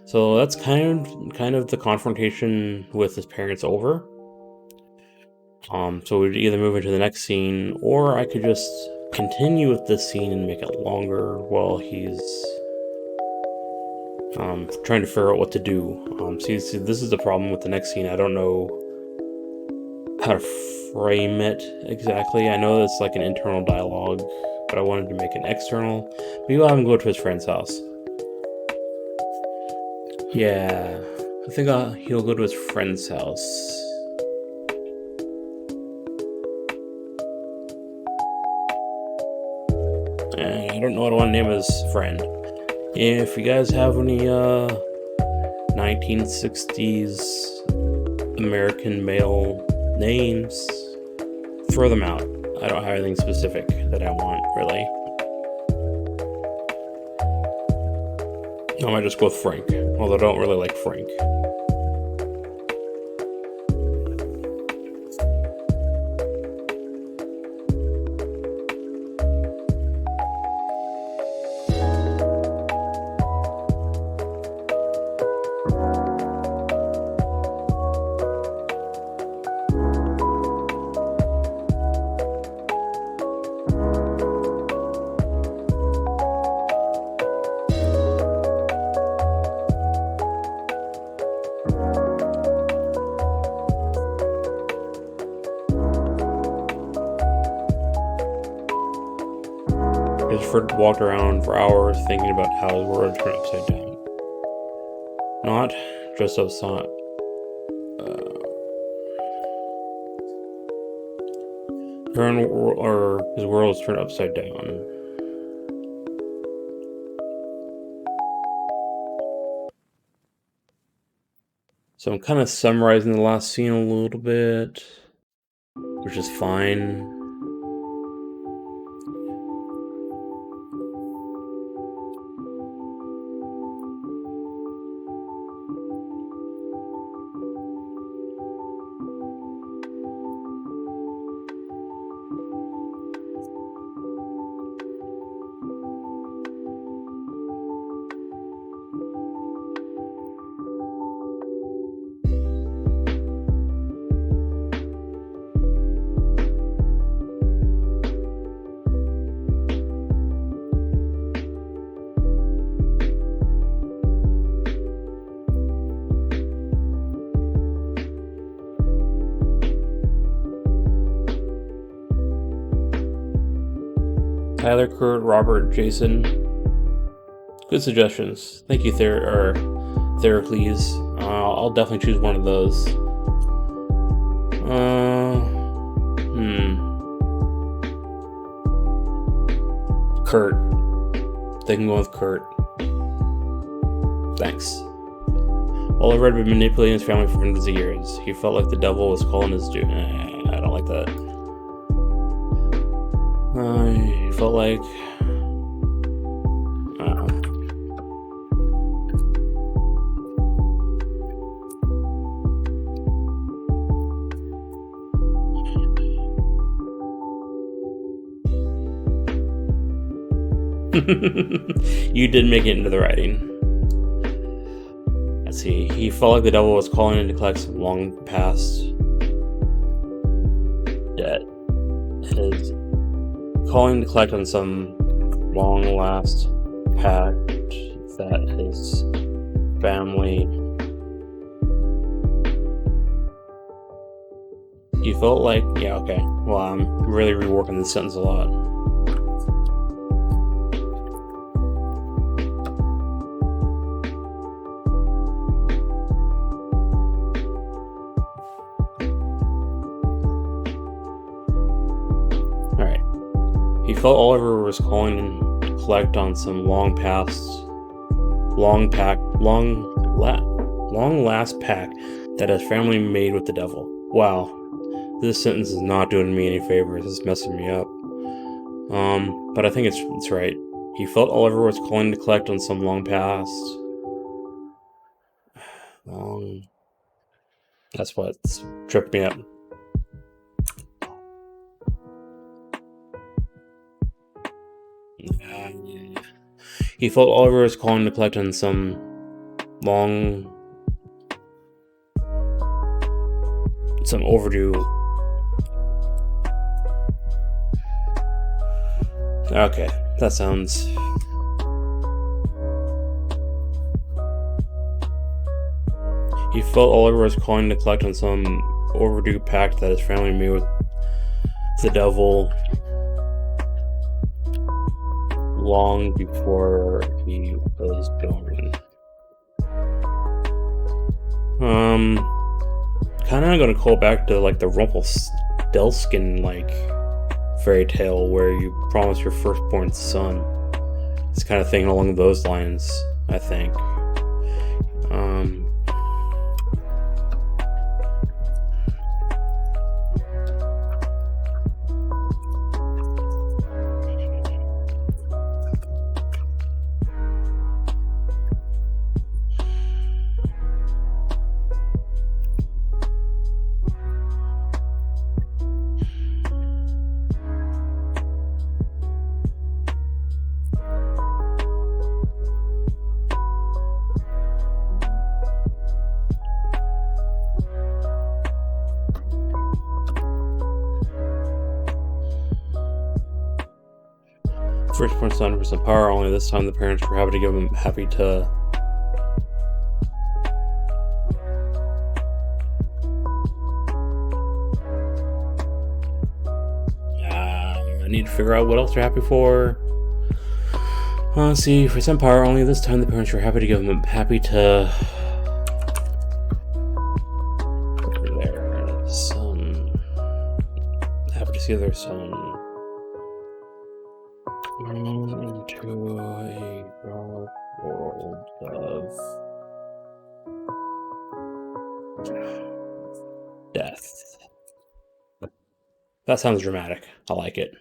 So that's kind of the confrontation with his parents over. So we'd either move into the next scene, or I could just continue with this scene and make it longer while he's trying to figure out what to do. See, this is the problem with the next scene. I don't know how to frame it exactly. I know it's like an internal dialogue, but I wanted to make it external. Maybe I'll have him go to his friend's house. Yeah, I think he'll go to his friend's house. I don't know what I want to name his friend. If you guys have any 1960s American male names, throw them out. I don't have anything specific that I want, really. I might just go with Frank, although I don't really like Frank. Christopher walked around for hours thinking about how his world turned upside down. Not just upside. His world was turned upside down. So I'm kind of summarizing the last scene a little bit, which is fine. Tyler, Kurt, Robert, Jason. Good suggestions. Thank you, Theracles. I'll definitely choose one of those. Kurt. They can go with Kurt. Thanks. Oliver had been manipulating his family for hundreds of years. He felt like the devil was calling his due. I don't like that. He felt like... I don't know. You did make it into the writing. Let's see. He felt like the devil was calling him to collect some long past debt. His calling to collect on some long last pact that his family You felt like, yeah, okay. Well, I'm really reworking this sentence a lot. Alright. He felt Oliver was calling to collect on some long last pact that his family made with the devil. Wow. This sentence is not doing me any favors. It's messing me up. But I think it's right. He felt Oliver was calling to collect on some that's what's tripped me up. He felt Oliver was calling to collect on some overdue. Okay, that sounds. He felt Oliver was calling to collect on some overdue pact that his family made with the devil long before he was born. Kind of gonna call back to like the Rumpelstiltskin fairy tale where you promise your firstborn son. It's kind of thing along those lines, I think. Firstborn son for some power, only this time the parents were happy to I need to figure out what else they're happy for. Let's see, for some power, only this time the parents were happy to see their son into a dark world of death. That sounds dramatic. I like it.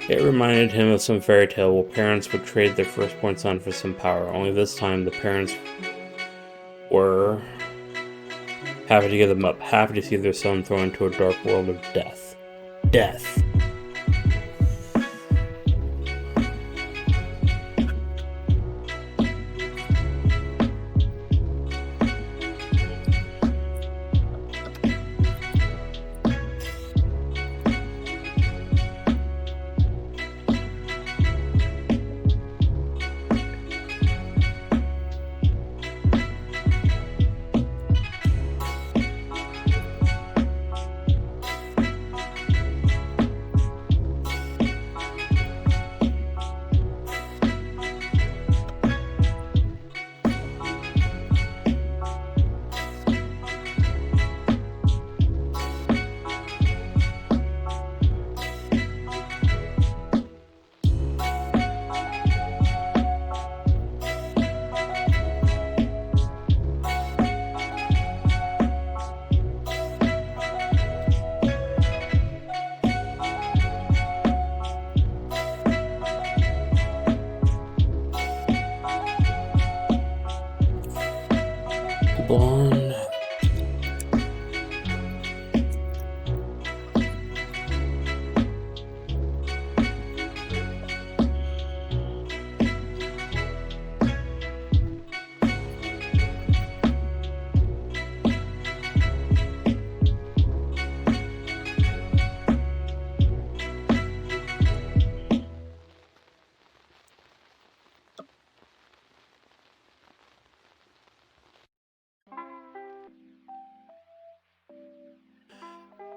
It reminded him of some fairy tale where parents would trade their firstborn son for some power. Only this time the parents were happy to give them up, happy to see their son thrown into a dark world of death. Death. Blonde.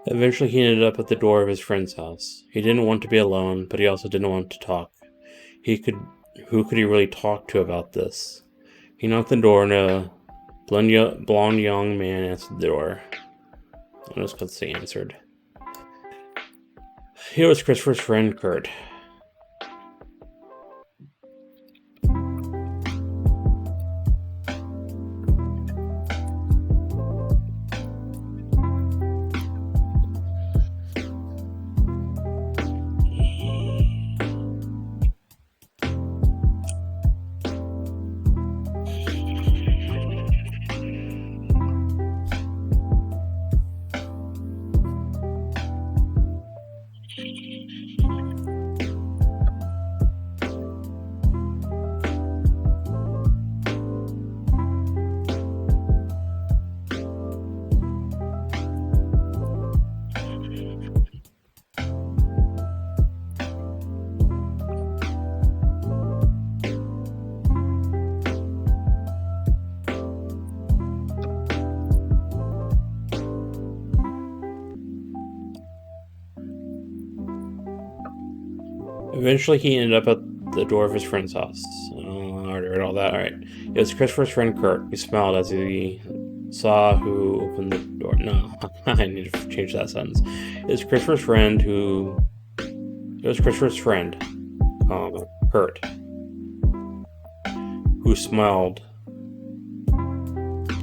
Eventually, he ended up at the door of his friend's house. He didn't want to be alone, but he also didn't want to talk. Who could he really talk to about this? He knocked on the door, and a blonde young man answered the door. I was supposed to say answered. He was Christopher's friend, Kurt. Eventually, he ended up at the door of his friend's house. I already read all that. Alright. It was Christopher's friend Kurt. He smiled as he saw who opened the door. No, I need to change that sentence. It was Christopher's friend, Kurt, who smiled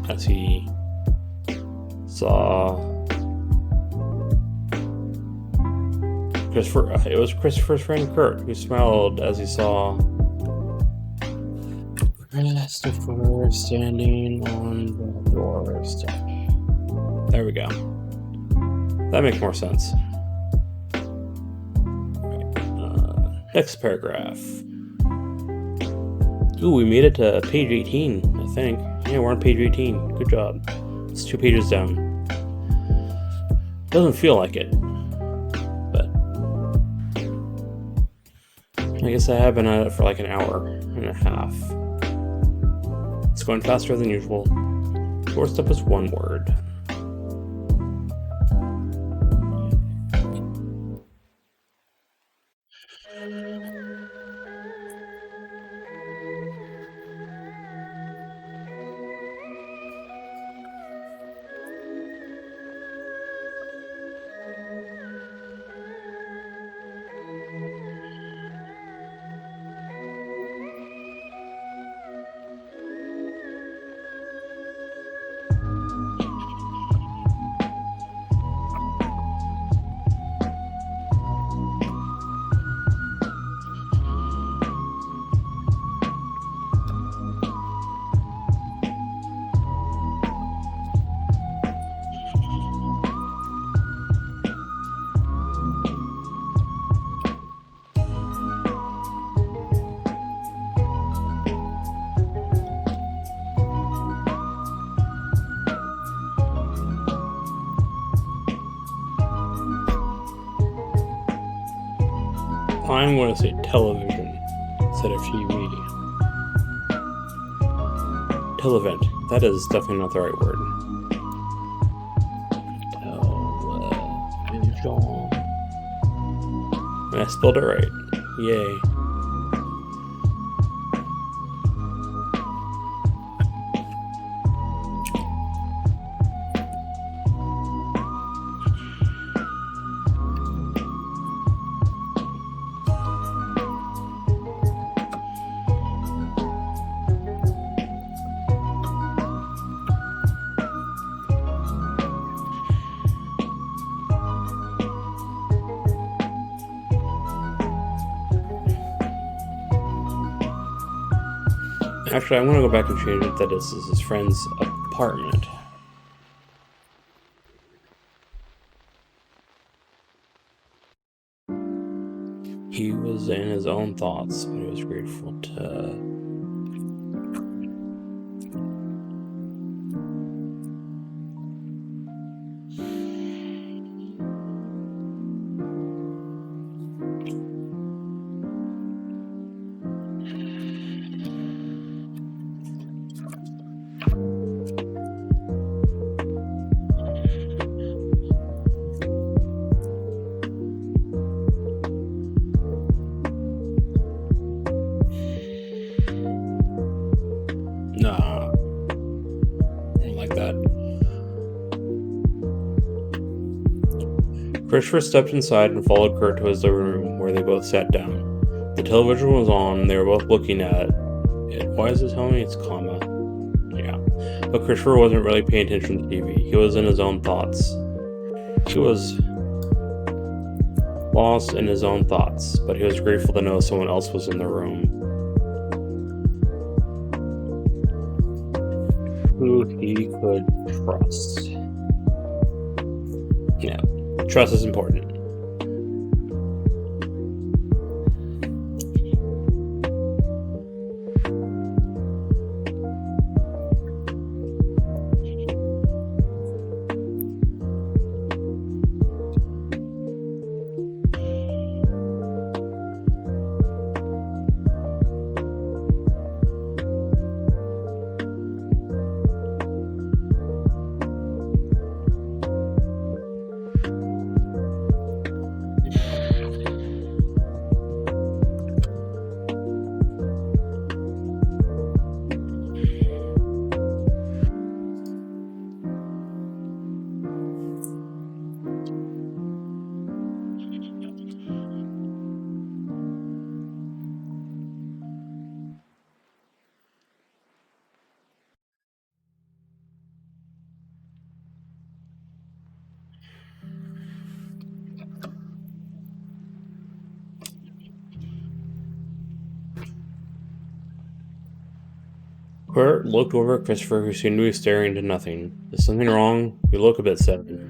as he saw Christopher. It was Christopher's friend Kurt who smiled as he saw Christopher standing on the doorstep. There we go. That makes more sense. Next paragraph. Ooh, we made it to page 18, I think. Yeah, we're on page 18. Good job. It's 2 pages down. Doesn't feel like it. I guess I have been at it for like an hour and a half. It's going faster than usual. Worst up is one word. I'm going to say television instead of TV. Televent. That is definitely not the right word. Television. And I spelled it right. Yay. Actually, I want to go back and change it that this is his friend's apartment. He was in his own thoughts, but he was grateful to... Nah, I don't like that. Christopher stepped inside and followed Kurt to his living room, where they both sat down. The television was on, and they were both looking at it. Why is it telling me it's comma? Yeah. But Christopher wasn't really paying attention to the TV. He was in his own thoughts. He was lost in his own thoughts, but he was grateful to know someone else was in the room who he could trust. Yeah, trust is important. Kurt looked over at Christopher, who seemed to be staring into nothing. Is something wrong? You look a bit sad.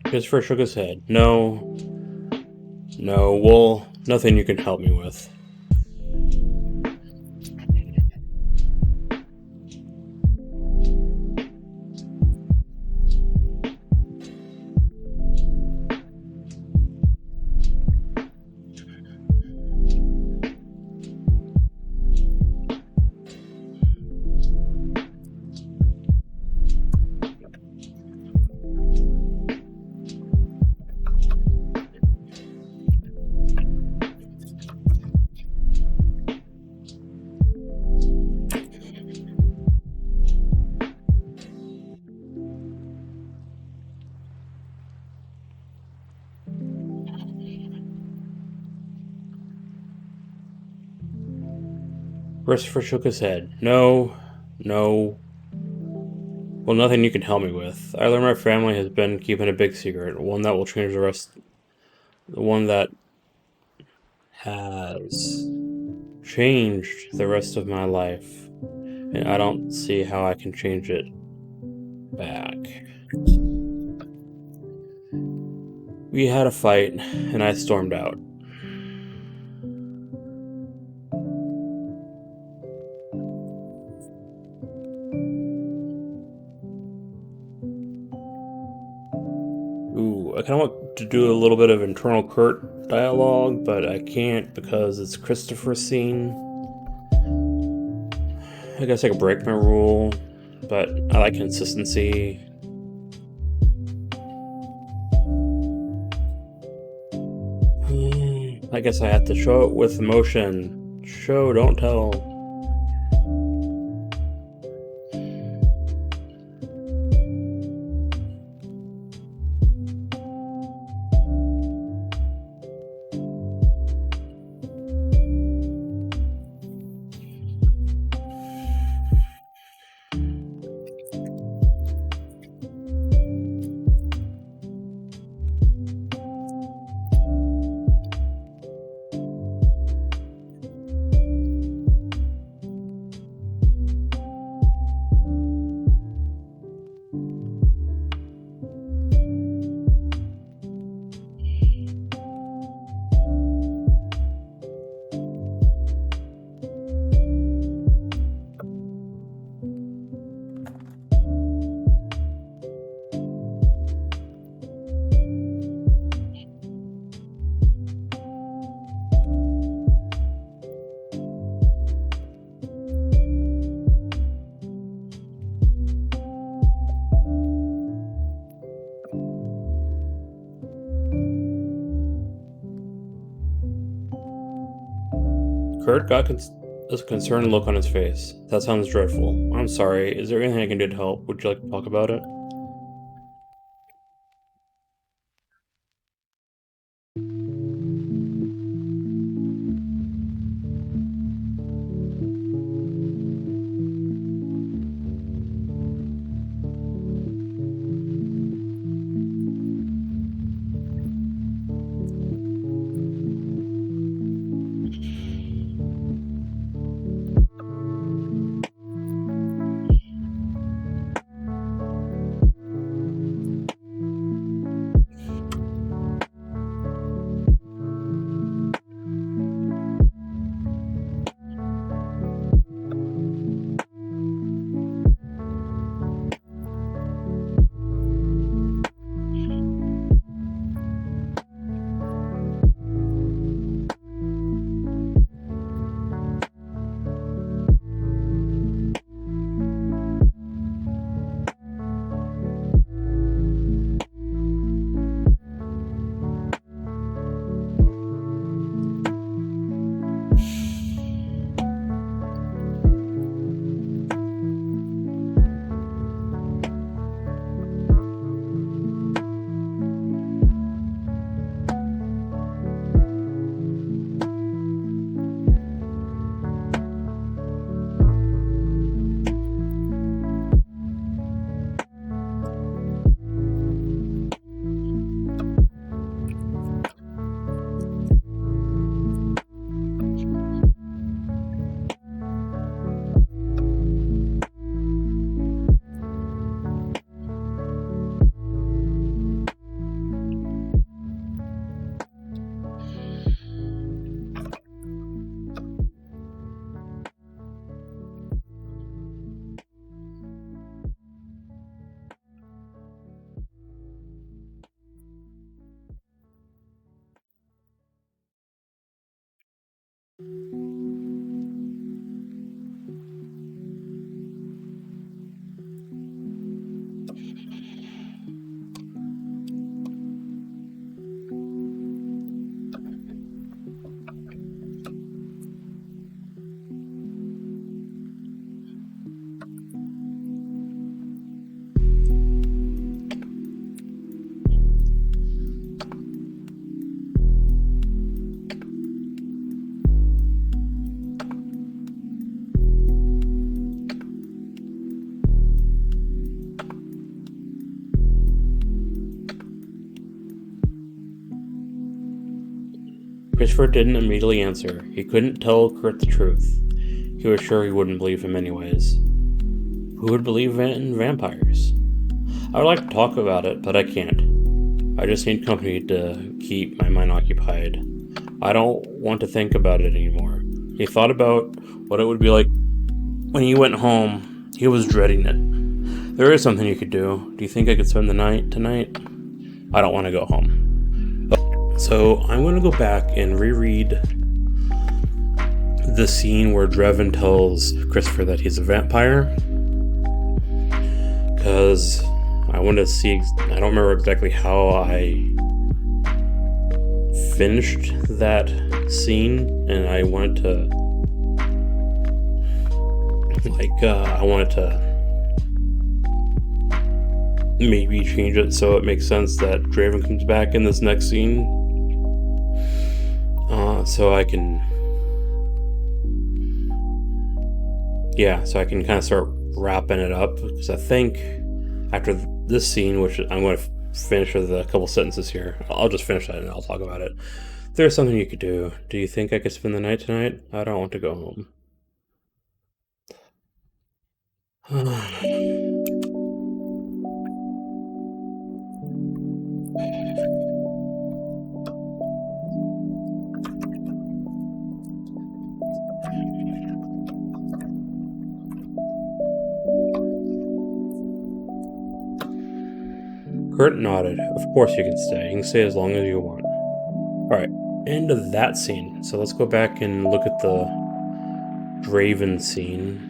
Christopher shook his head. No, well, nothing you can help me with. Christopher shook his head. No. Well, nothing you can help me with. I learned my family has been keeping a big secret, one that will change the rest. The one that has changed the rest of my life, and I don't see how I can change it back. We had a fight, and I stormed out. Ooh, I kind of want to do a little bit of internal Kurt dialogue, but I can't because it's Christopher's scene. I guess I could break my rule, but I like consistency. I guess I have to show it with emotion. Show, don't tell. Kurt got a concerned look on his face. That sounds dreadful. I'm sorry. Is there anything I can do to help? Would you like to talk about it? Christopher didn't immediately answer. He couldn't tell Kurt the truth. He was sure he wouldn't believe him anyways. Who would believe in vampires? I would like to talk about it, but I can't. I just need company to keep my mind occupied. I don't want to think about it anymore. He thought about what it would be like when he went home. He was dreading it. There is something you could do. Do you think I could spend the night tonight? I don't want to go home. So I'm going to go back and reread the scene where Drevin tells Christopher that he's a vampire, because I want to see, I don't remember exactly how I finished that scene, and I wanted to maybe change it so it makes sense that Draven comes back in this next scene. So I can kind of start wrapping it up, because I think after this scene, which I'm going to finish with a couple sentences here, I'll just finish that and I'll talk about it. There's something you could do. Do you think I could spend the night tonight? I don't want to go home. Kurt nodded. Of course you can stay. You can stay as long as you want. Alright, end of that scene. So let's go back and look at the Draven scene.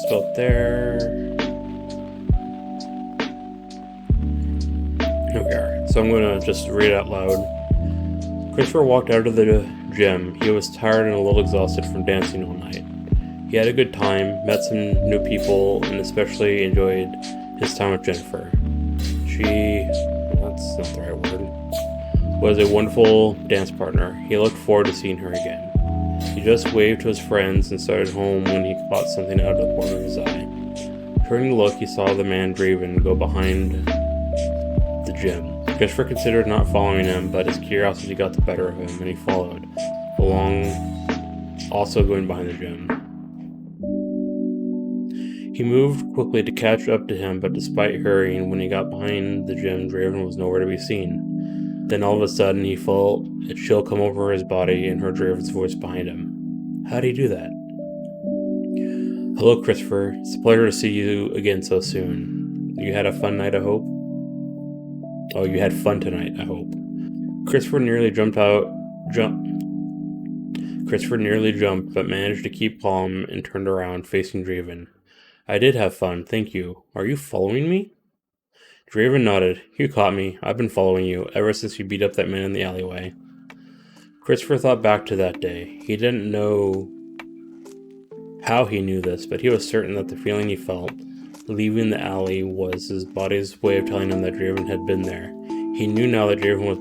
just about there. Here we are. So I'm going to just read it out loud. Christopher walked out of the gym. He was tired and a little exhausted from dancing all night. He had a good time, met some new people, and especially enjoyed his time with Jennifer. That's not the right word, was a wonderful dance partner. He looked forward to seeing her again. He just waved to his friends and started home when he caught something out of the corner of his eye. Turning to look, he saw the man Draven go behind the gym. Christopher considered not following him, but his curiosity got the better of him, and he followed, along, also going behind the gym. He moved quickly to catch up to him, but despite hurrying, when he got behind the gym, Draven was nowhere to be seen. Then all of a sudden, he felt a chill come over his body and heard Draven's voice behind him. How'd he do that? Hello, Christopher. It's a pleasure to see you again so soon. You had a fun night, I hope? Oh, you had fun tonight, I hope. Christopher nearly jumped, but managed to keep calm and turned around, facing Draven. I did have fun, thank you. Are you following me? Draven nodded. You caught me. I've been following you ever since you beat up that man in the alleyway. Christopher thought back to that day. He didn't know how he knew this, but he was certain that the feeling he felt leaving the alley was his body's way of telling him that Draven had been there. He knew now that Draven was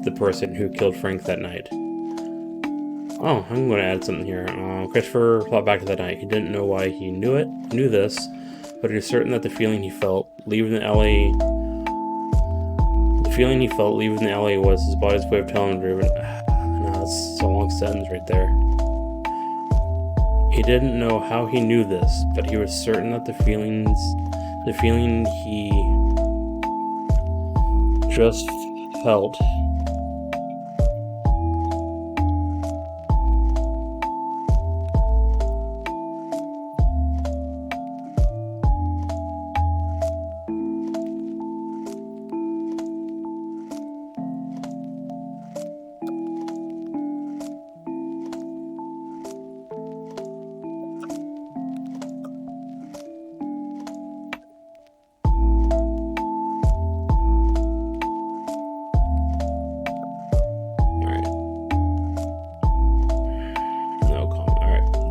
the person who killed Frank that night. Oh, I'm going to add something here. Christopher thought back to that night. He didn't know why he knew this, but he was certain that the feeling he felt leaving the alley was his body's way of telling him Draven. No, that's a long sentence right there. He didn't know how he knew this, but he was certain that the feeling he just felt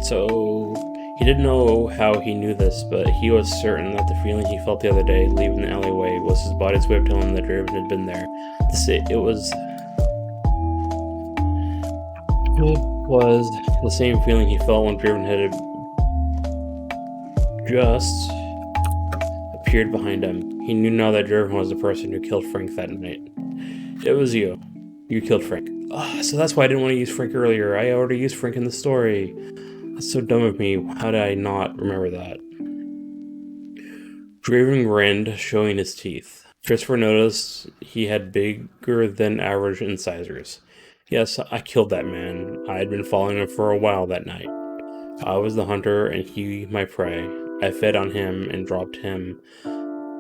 So, he didn't know how he knew this, but he was certain that the feeling he felt the other day leaving the alleyway was his body's way of telling him that Draven had been there. It was the same feeling he felt when Draven had just appeared behind him. He knew now that Draven was the person who killed Frank that night. It was you. You killed Frank. So that's why I didn't want to use Frank earlier. I already used Frank in the story. That's so dumb of me. How did I not remember that? Draven grinned, showing his teeth. Christopher noticed he had bigger than average incisors. Yes, I killed that man. I had been following him for a while that night. I was the hunter and he my prey. I fed on him and dropped him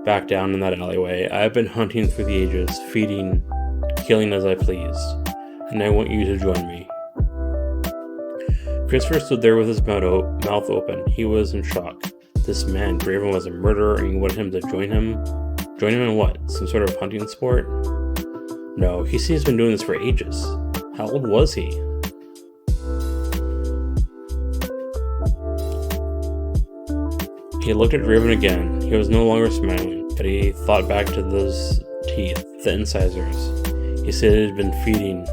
back down in that alleyway. I have been hunting through the ages, feeding, killing as I pleased. And I want you to join me. Christopher stood there with his mouth open. He was in shock. This man, Draven, was a murderer and you wanted him to join him? Join him in what? Some sort of hunting sport? No, he seems to have been doing this for ages. How old was he? He looked at Draven again. He was no longer smiling, but he thought back to those teeth, the incisors. He said it had been feeding.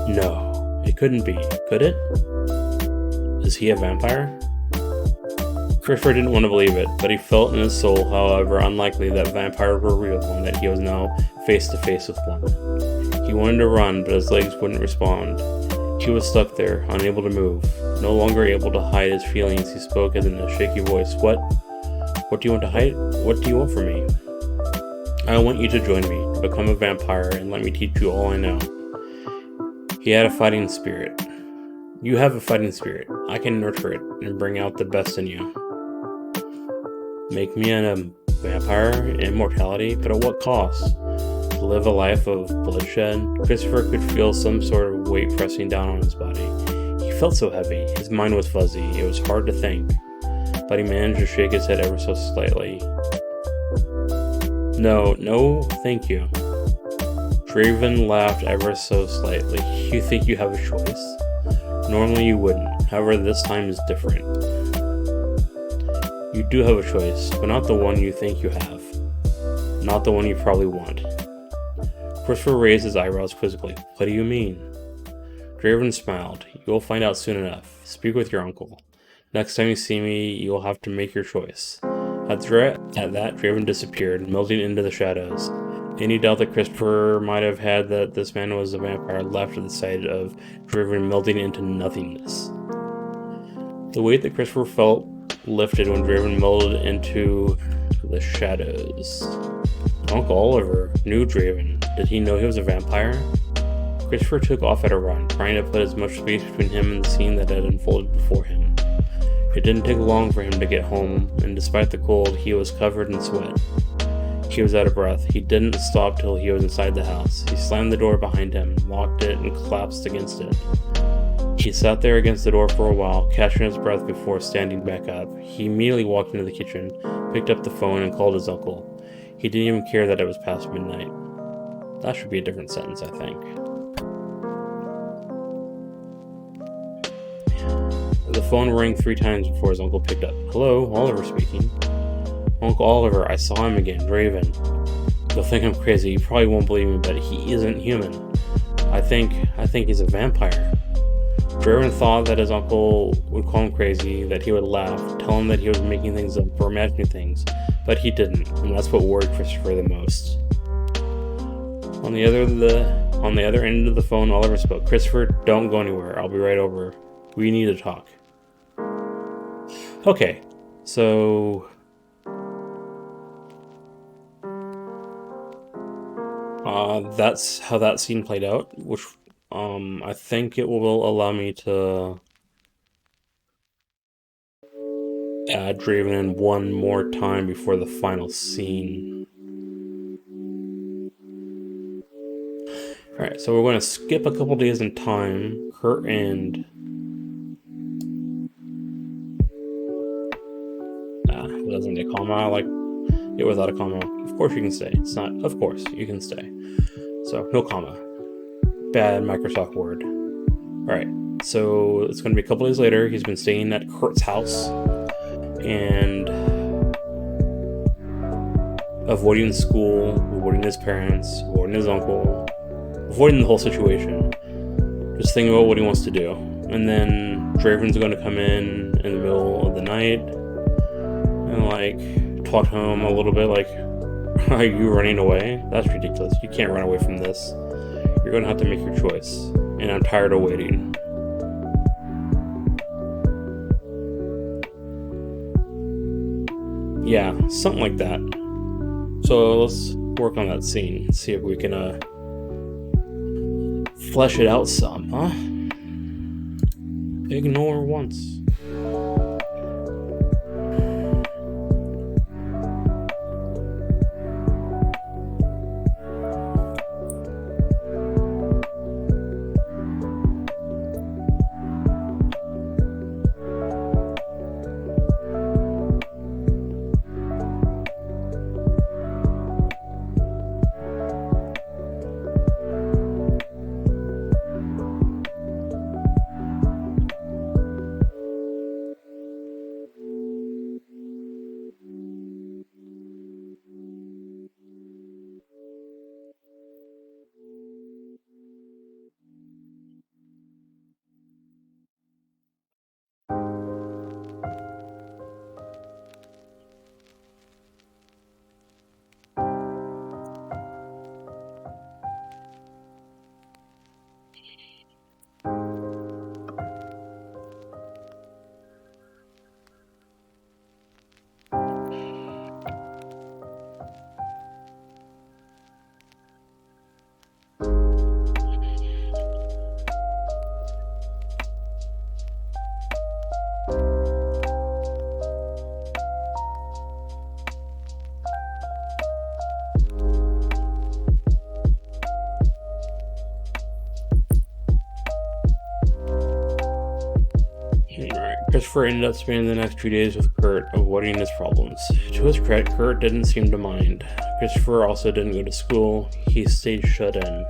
No, it couldn't be, could it? Is he a vampire? Christopher didn't want to believe it, but he felt in his soul, however unlikely, that vampires were real and that he was now face to face with one. He wanted to run, but his legs wouldn't respond. He was stuck there, unable to move, no longer able to hide his feelings. He spoke in a shaky voice. What? What do you want to hide? What do you want from me? I want you to join me, to become a vampire, and let me teach you all I know. He had a fighting spirit. You have a fighting spirit. I can nurture it and bring out the best in you. Make me a vampire, immortality, but at what cost? To live a life of bloodshed? Christopher could feel some sort of weight pressing down on his body. He felt so heavy. His mind was fuzzy. It was hard to think. but he managed to shake his head ever so slightly. No, thank you. Draven laughed ever so slightly. You think you have a choice? Normally you wouldn't. However, this time is different. You do have a choice, but not the one you think you have. Not the one you probably want. Christopher raised his eyebrows quizzically. What do you mean? Draven smiled. You'll find out soon enough. Speak with your uncle. Next time you see me, you'll have to make your choice. At that, Draven disappeared, melting into the shadows. Any doubt that Christopher might have had that this man was a vampire left at the sight of Draven melting into nothingness. The weight that Christopher felt lifted when Draven melded into the shadows. Uncle Oliver knew Draven. Did he know he was a vampire? Christopher took off at a run, trying to put as much space between him and the scene that had unfolded before him. It didn't take long for him to get home, and despite the cold, he was covered in sweat. He was out of breath. He didn't stop till he was inside the house. He slammed the door behind him, locked it, and collapsed against it. He sat there against the door for a while, catching his breath before standing back up. He immediately walked into the kitchen, picked up the phone, and called his uncle. He didn't even care that it was past midnight. That should be a different sentence, I think. The phone rang 3 times before his uncle picked up. Hello, Oliver speaking. Uncle Oliver, I saw him again, Draven. You'll think I'm crazy, you probably won't believe me, but he isn't human. I think he's a vampire. Draven thought that his uncle would call him crazy, that he would laugh, tell him that he was making things up or imagining things, but he didn't, and that's what worried Christopher the most. On the other end of the phone, Oliver spoke. Christopher, don't go anywhere. I'll be right over. We need to talk. Okay, so that's how that scene played out, which I think it will allow me to add Draven in one more time before the final scene. Alright, so we're going to skip a couple days in time. Kurt and it doesn't need a comma. I like it without a comma. Of course you can stay. It's not, of course you can stay. So, no comma. Bad Microsoft Word. Alright, so it's going to be a couple days later. He's been staying at Kurt's house and avoiding school, avoiding his parents, avoiding his uncle, avoiding the whole situation. Just thinking about what he wants to do. And then Draven's going to come in the middle of the night and like talk to him a little bit, like, are you running away? That's ridiculous. You can't run away from this. You're going to have to make your choice. And I'm tired of waiting. Yeah, something like that. So let's work on that scene. See if we can flesh it out some, huh? Ignore once. Christopher ended up spending the next 2 days with Kurt, avoiding his problems. To his credit, Kurt didn't seem to mind. Christopher also didn't go to school. He stayed shut in.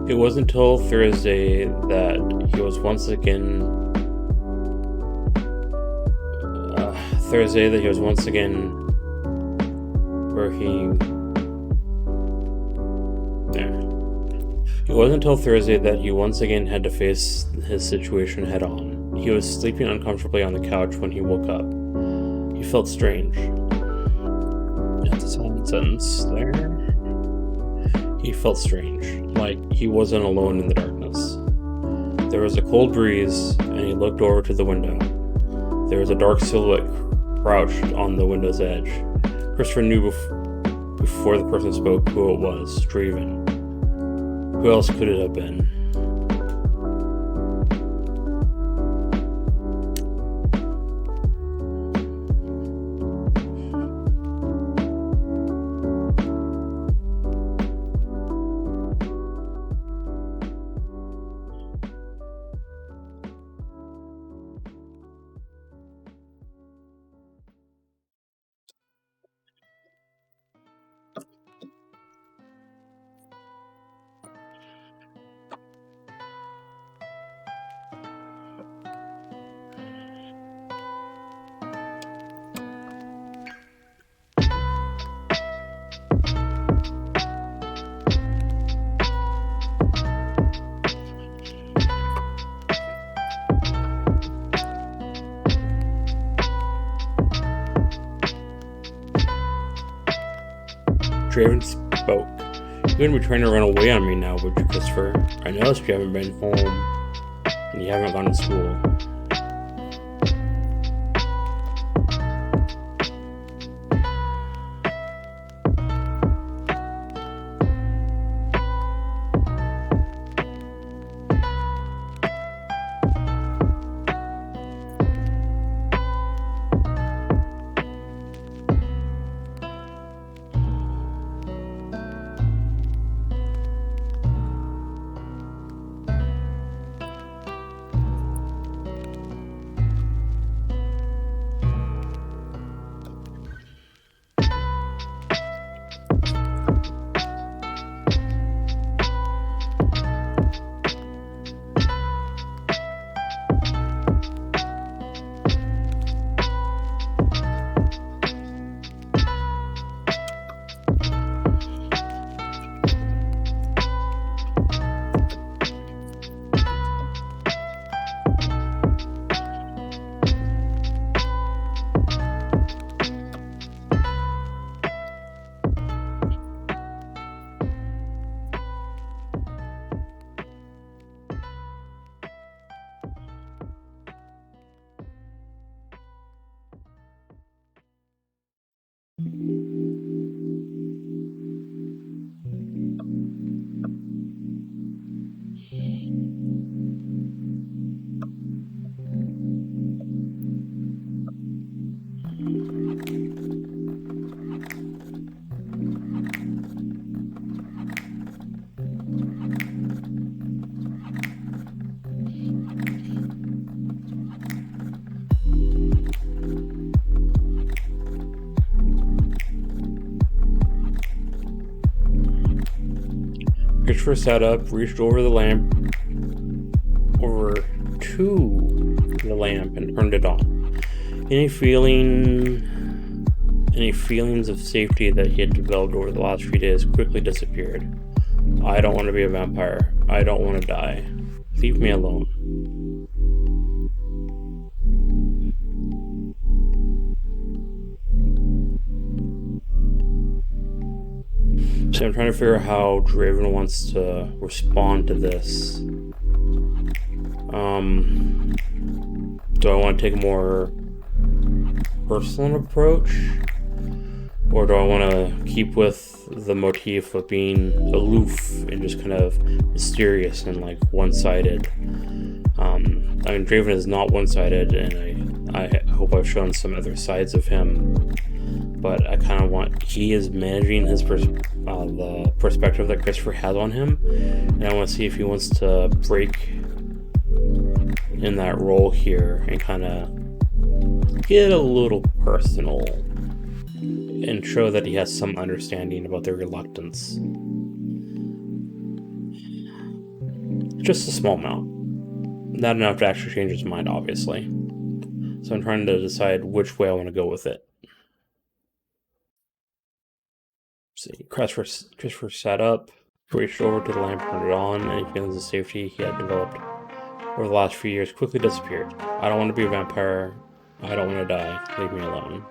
It wasn't until Thursday that he was once again where he there. It wasn't until Thursday that he once again had to face his situation head on. He was sleeping uncomfortably on the couch when he woke up. He felt strange. That's a silent sentence there. He felt strange, like he wasn't alone in the darkness. There was a cold breeze, and he looked over to the window. There was a dark silhouette crouched on the window's edge. Christopher knew before the person spoke who it was, Draven. Who else could it have been? Draven spoke. You wouldn't be trying to run away on me now, would you, Christopher? I noticed you haven't been home, and you haven't gone to school. Christopher sat up, reached over to the lamp, and turned it on. Any feelings of safety that he had developed over the last few days quickly disappeared. I don't want to be a vampire. I don't want to die. Leave me alone. So I'm trying to figure out how Draven wants to respond to this. Do I want to take a more personal approach? Or do I want to keep with the motif of being aloof and just kind of mysterious and like one-sided? I mean, Draven is not one-sided, and I hope I've shown some other sides of him. But I kind of want, he is managing his the perspective that Christopher has on him, and I want to see if he wants to break in that role here and kind of get a little personal and show that he has some understanding about their reluctance. Just a small amount. Not enough to actually change his mind, obviously. So I'm trying to decide which way I want to go with it. See, Christopher sat up, reached over to the lamp, turned it on. Any feelings of safety he had developed over the last few years quickly disappeared. I don't want to be a vampire. I don't want to die. Leave me alone.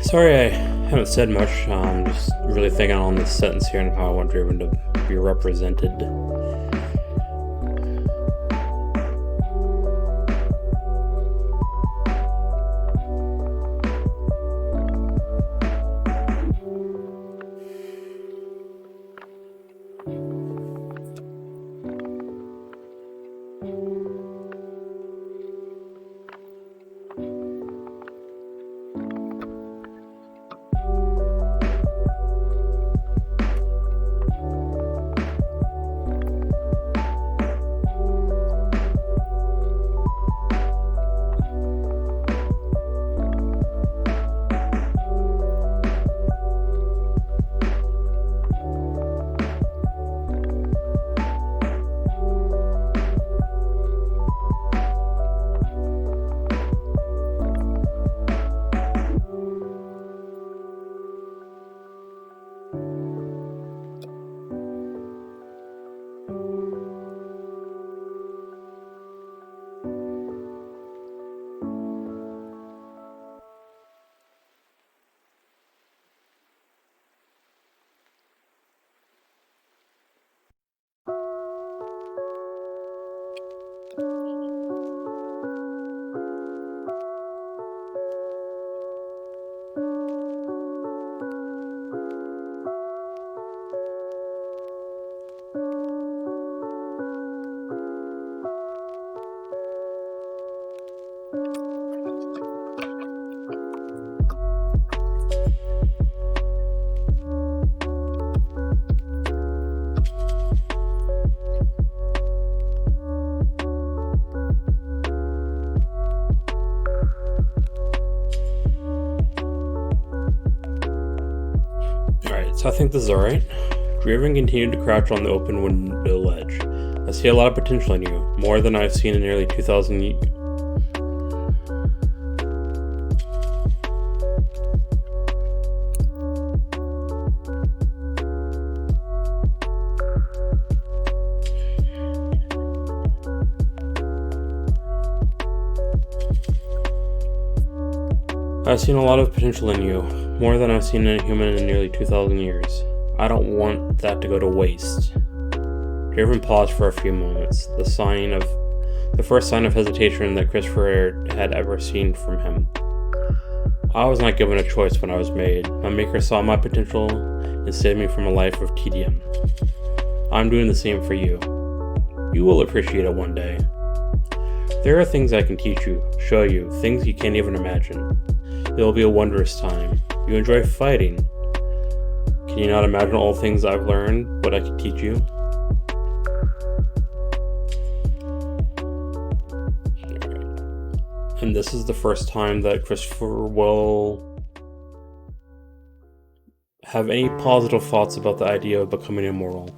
Sorry I haven't said much. I'm just really thinking on this sentence here and how I want Draven to be represented. So I think this is alright. Draven continued to crouch on the open window ledge. I see a lot of potential in you, more than I've seen in nearly 2,000 years. I've seen a lot of potential in you, more than I've seen in a human in nearly 2,000 years. I don't want that to go to waste. Draven paused for a few moments, the first sign of hesitation that Christopher had ever seen from him. I was not given a choice when I was made. My maker saw my potential and saved me from a life of tedium. I'm doing the same for you. You will appreciate it one day. There are things I can teach you, show you, things you can't even imagine. It will be a wondrous time. You enjoy fighting. Can you not imagine all the things I've learned, what I can teach you? And this is the first time that Christopher will have any positive thoughts about the idea of becoming immortal.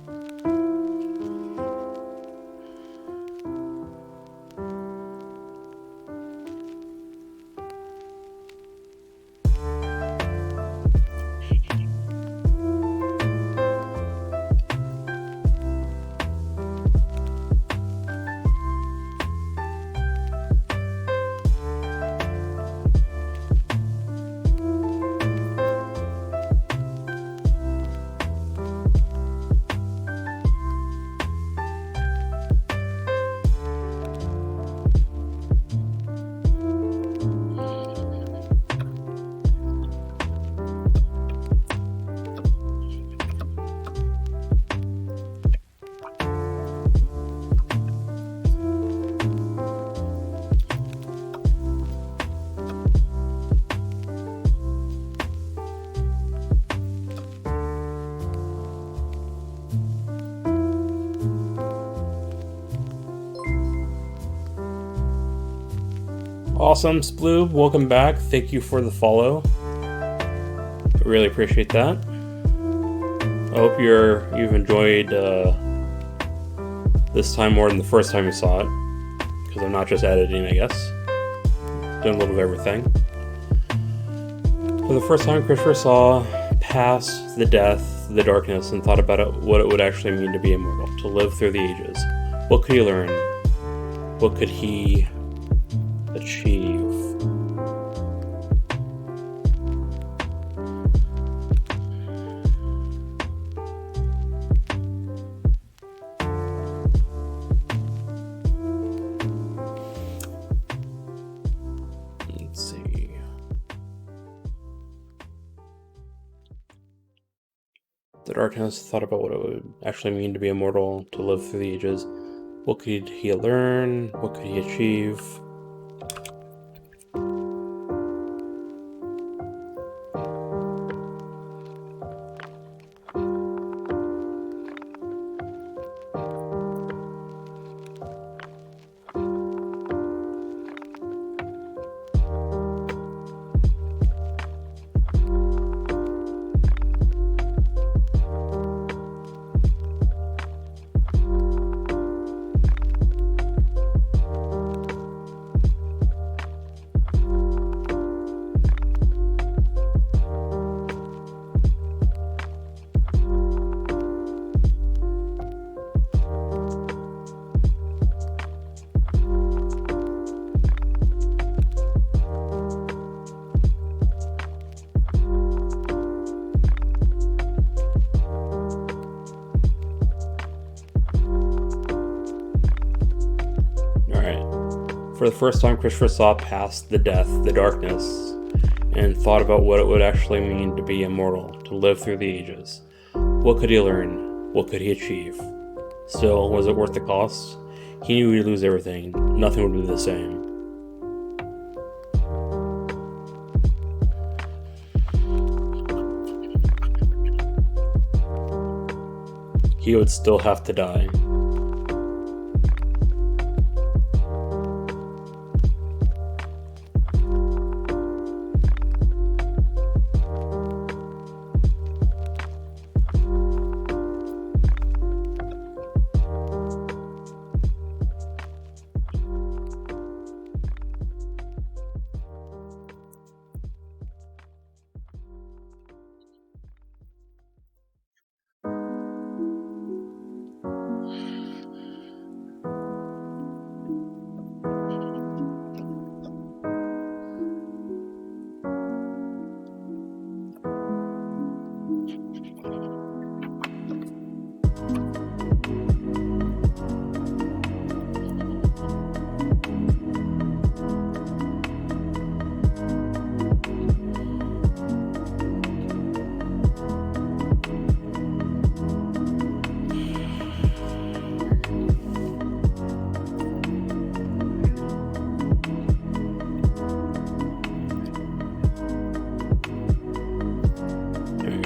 Awesome, Sploob, welcome back. Thank you for the follow. I really appreciate that. I hope you've enjoyed this time more than the first time you saw it, because I'm not just editing, I guess. Doing a little of everything. For the first time, Christopher saw past the death, the darkness, and thought about what it would actually mean to be immortal, to live through the ages. What could he learn? What could he achieve? the darkness, thought about what it would actually mean to be immortal, to live through the ages. What could he learn? What could he achieve? For the first time, Christopher saw past the death, the darkness, and thought about what it would actually mean to be immortal, to live through the ages. What could he learn? What could he achieve? Still, was it worth the cost? He knew he'd lose everything. Nothing would be the same. He would still have to die.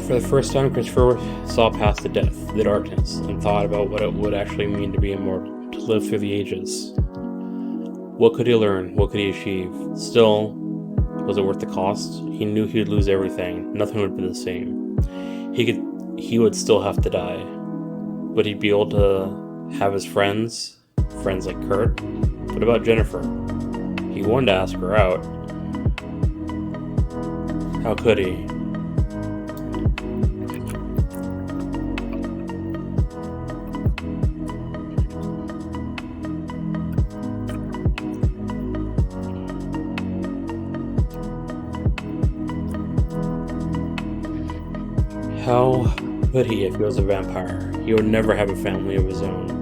For the first time, Christopher saw past the death, the darkness, and thought about what it would actually mean to be immortal, to live through the ages. What could he learn? What could he achieve? Still, was it worth the cost? He knew he'd lose everything. Nothing would be the same. He would still have to die. Would he be able to have his friends like Kurt? What about Jennifer? He wanted to ask her out. How could he? How could he if he was a vampire? He would never have a family of his own.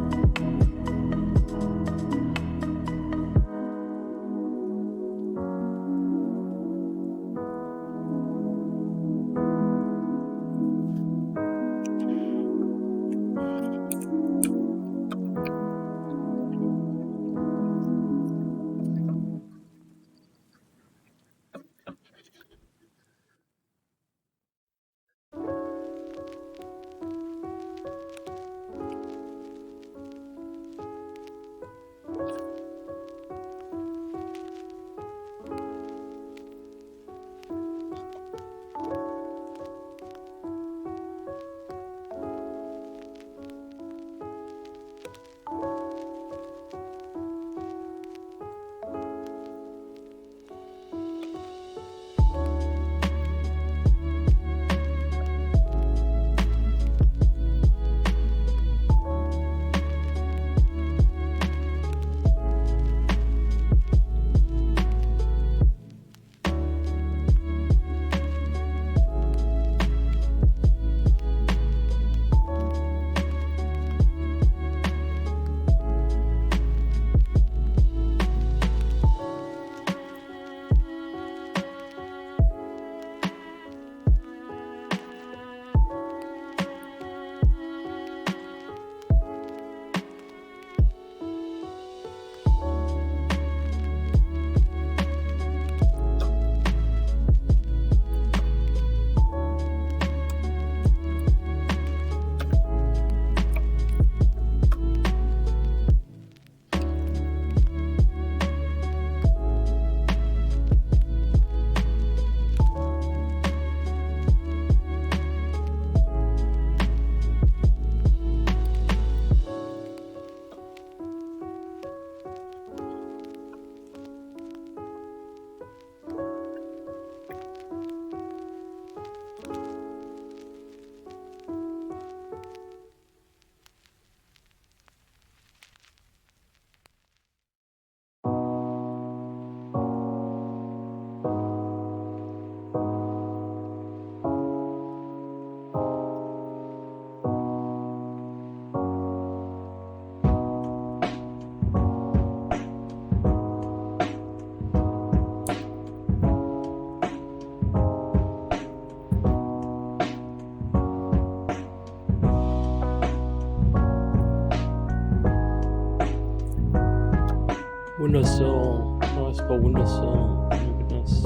Windowsill. How do I spell windowsill? Oh my goodness.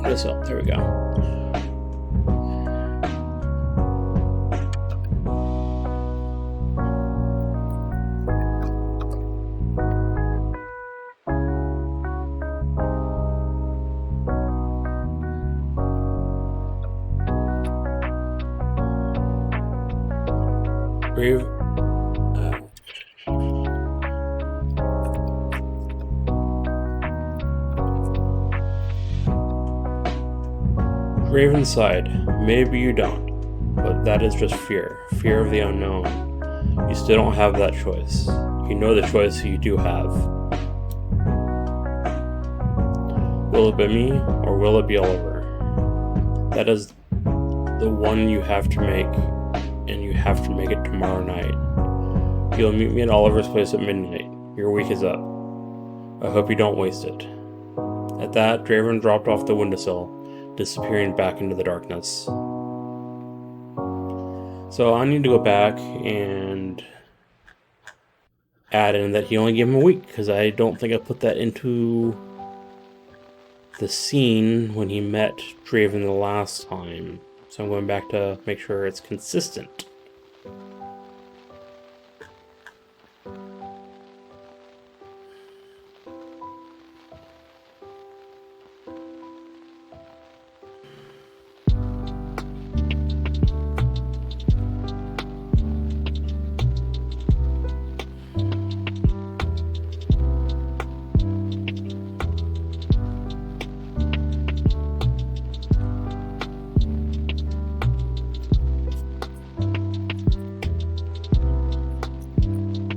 Windowsill. There we go. Raven sighed. Maybe you don't, but that is just fear. Fear of the unknown. You still don't have that choice. You know the choice you do have. Will it be me, or will it be Oliver? That is the one you have to make, and you have to make it tomorrow night. You'll meet me at Oliver's place at midnight. Your week is up. I hope you don't waste it. At that, Draven dropped off the windowsill, disappearing back into the darkness. So I need to go back and add in that he only gave him a week, because I don't think I put that into the scene when he met Draven the last time. So I'm going back to make sure it's consistent.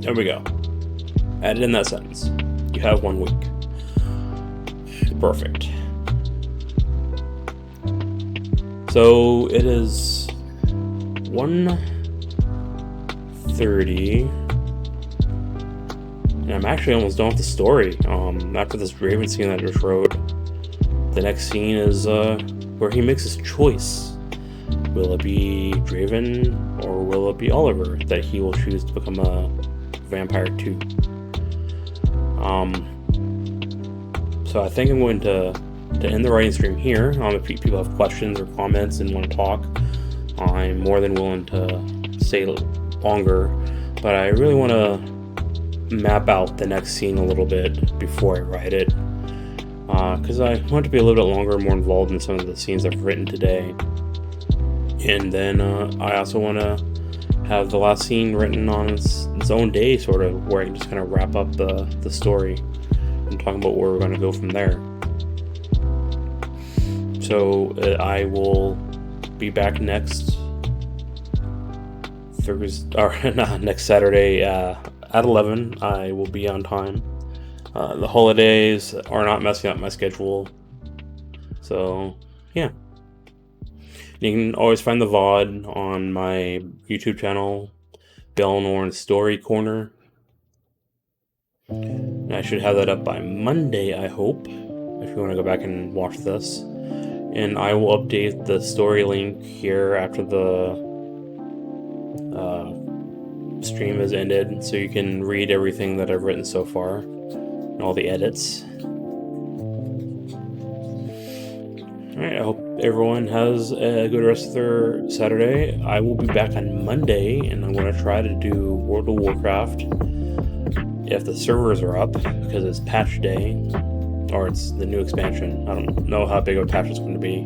There we go. Added in that sentence. You have 1 week. Perfect. So it is 1:30, and I'm actually almost done with the story. After this Raven scene that I just wrote, the next scene is where he makes his choice. Will it be Draven or will it be Oliver that he will choose to become a vampire too? So I think I'm going to end the writing stream here. If people have questions or comments and want to talk, I'm more than willing to stay longer, but I really want to map out the next scene a little bit before I write it, because I want to be a little bit longer, more involved in some of the scenes I've written today. And then I also want to have the last scene written on its own day, sort of, where I can just kind of wrap up the story and talk about where we're going to go from there. So I will be back next Thursday, or next Saturday at 11. I will be on time. The holidays are not messing up my schedule, so yeah. You can always find the VOD on my YouTube channel, Bell and Orange Story Corner. And I should have that up by Monday, I hope, if you want to go back and watch this. And I will update the story link here after the stream has ended, so you can read everything that I've written so far and all the edits. Alright, I hope everyone has a good rest of their Saturday. I will be back on Monday, and I'm going to try to do World of Warcraft if the servers are up, because it's patch day, or it's the new expansion. I don't know how big of a patch it's going to be.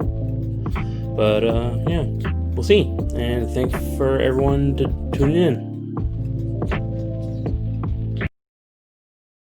But, yeah, we'll see. And thanks for everyone to tuning in.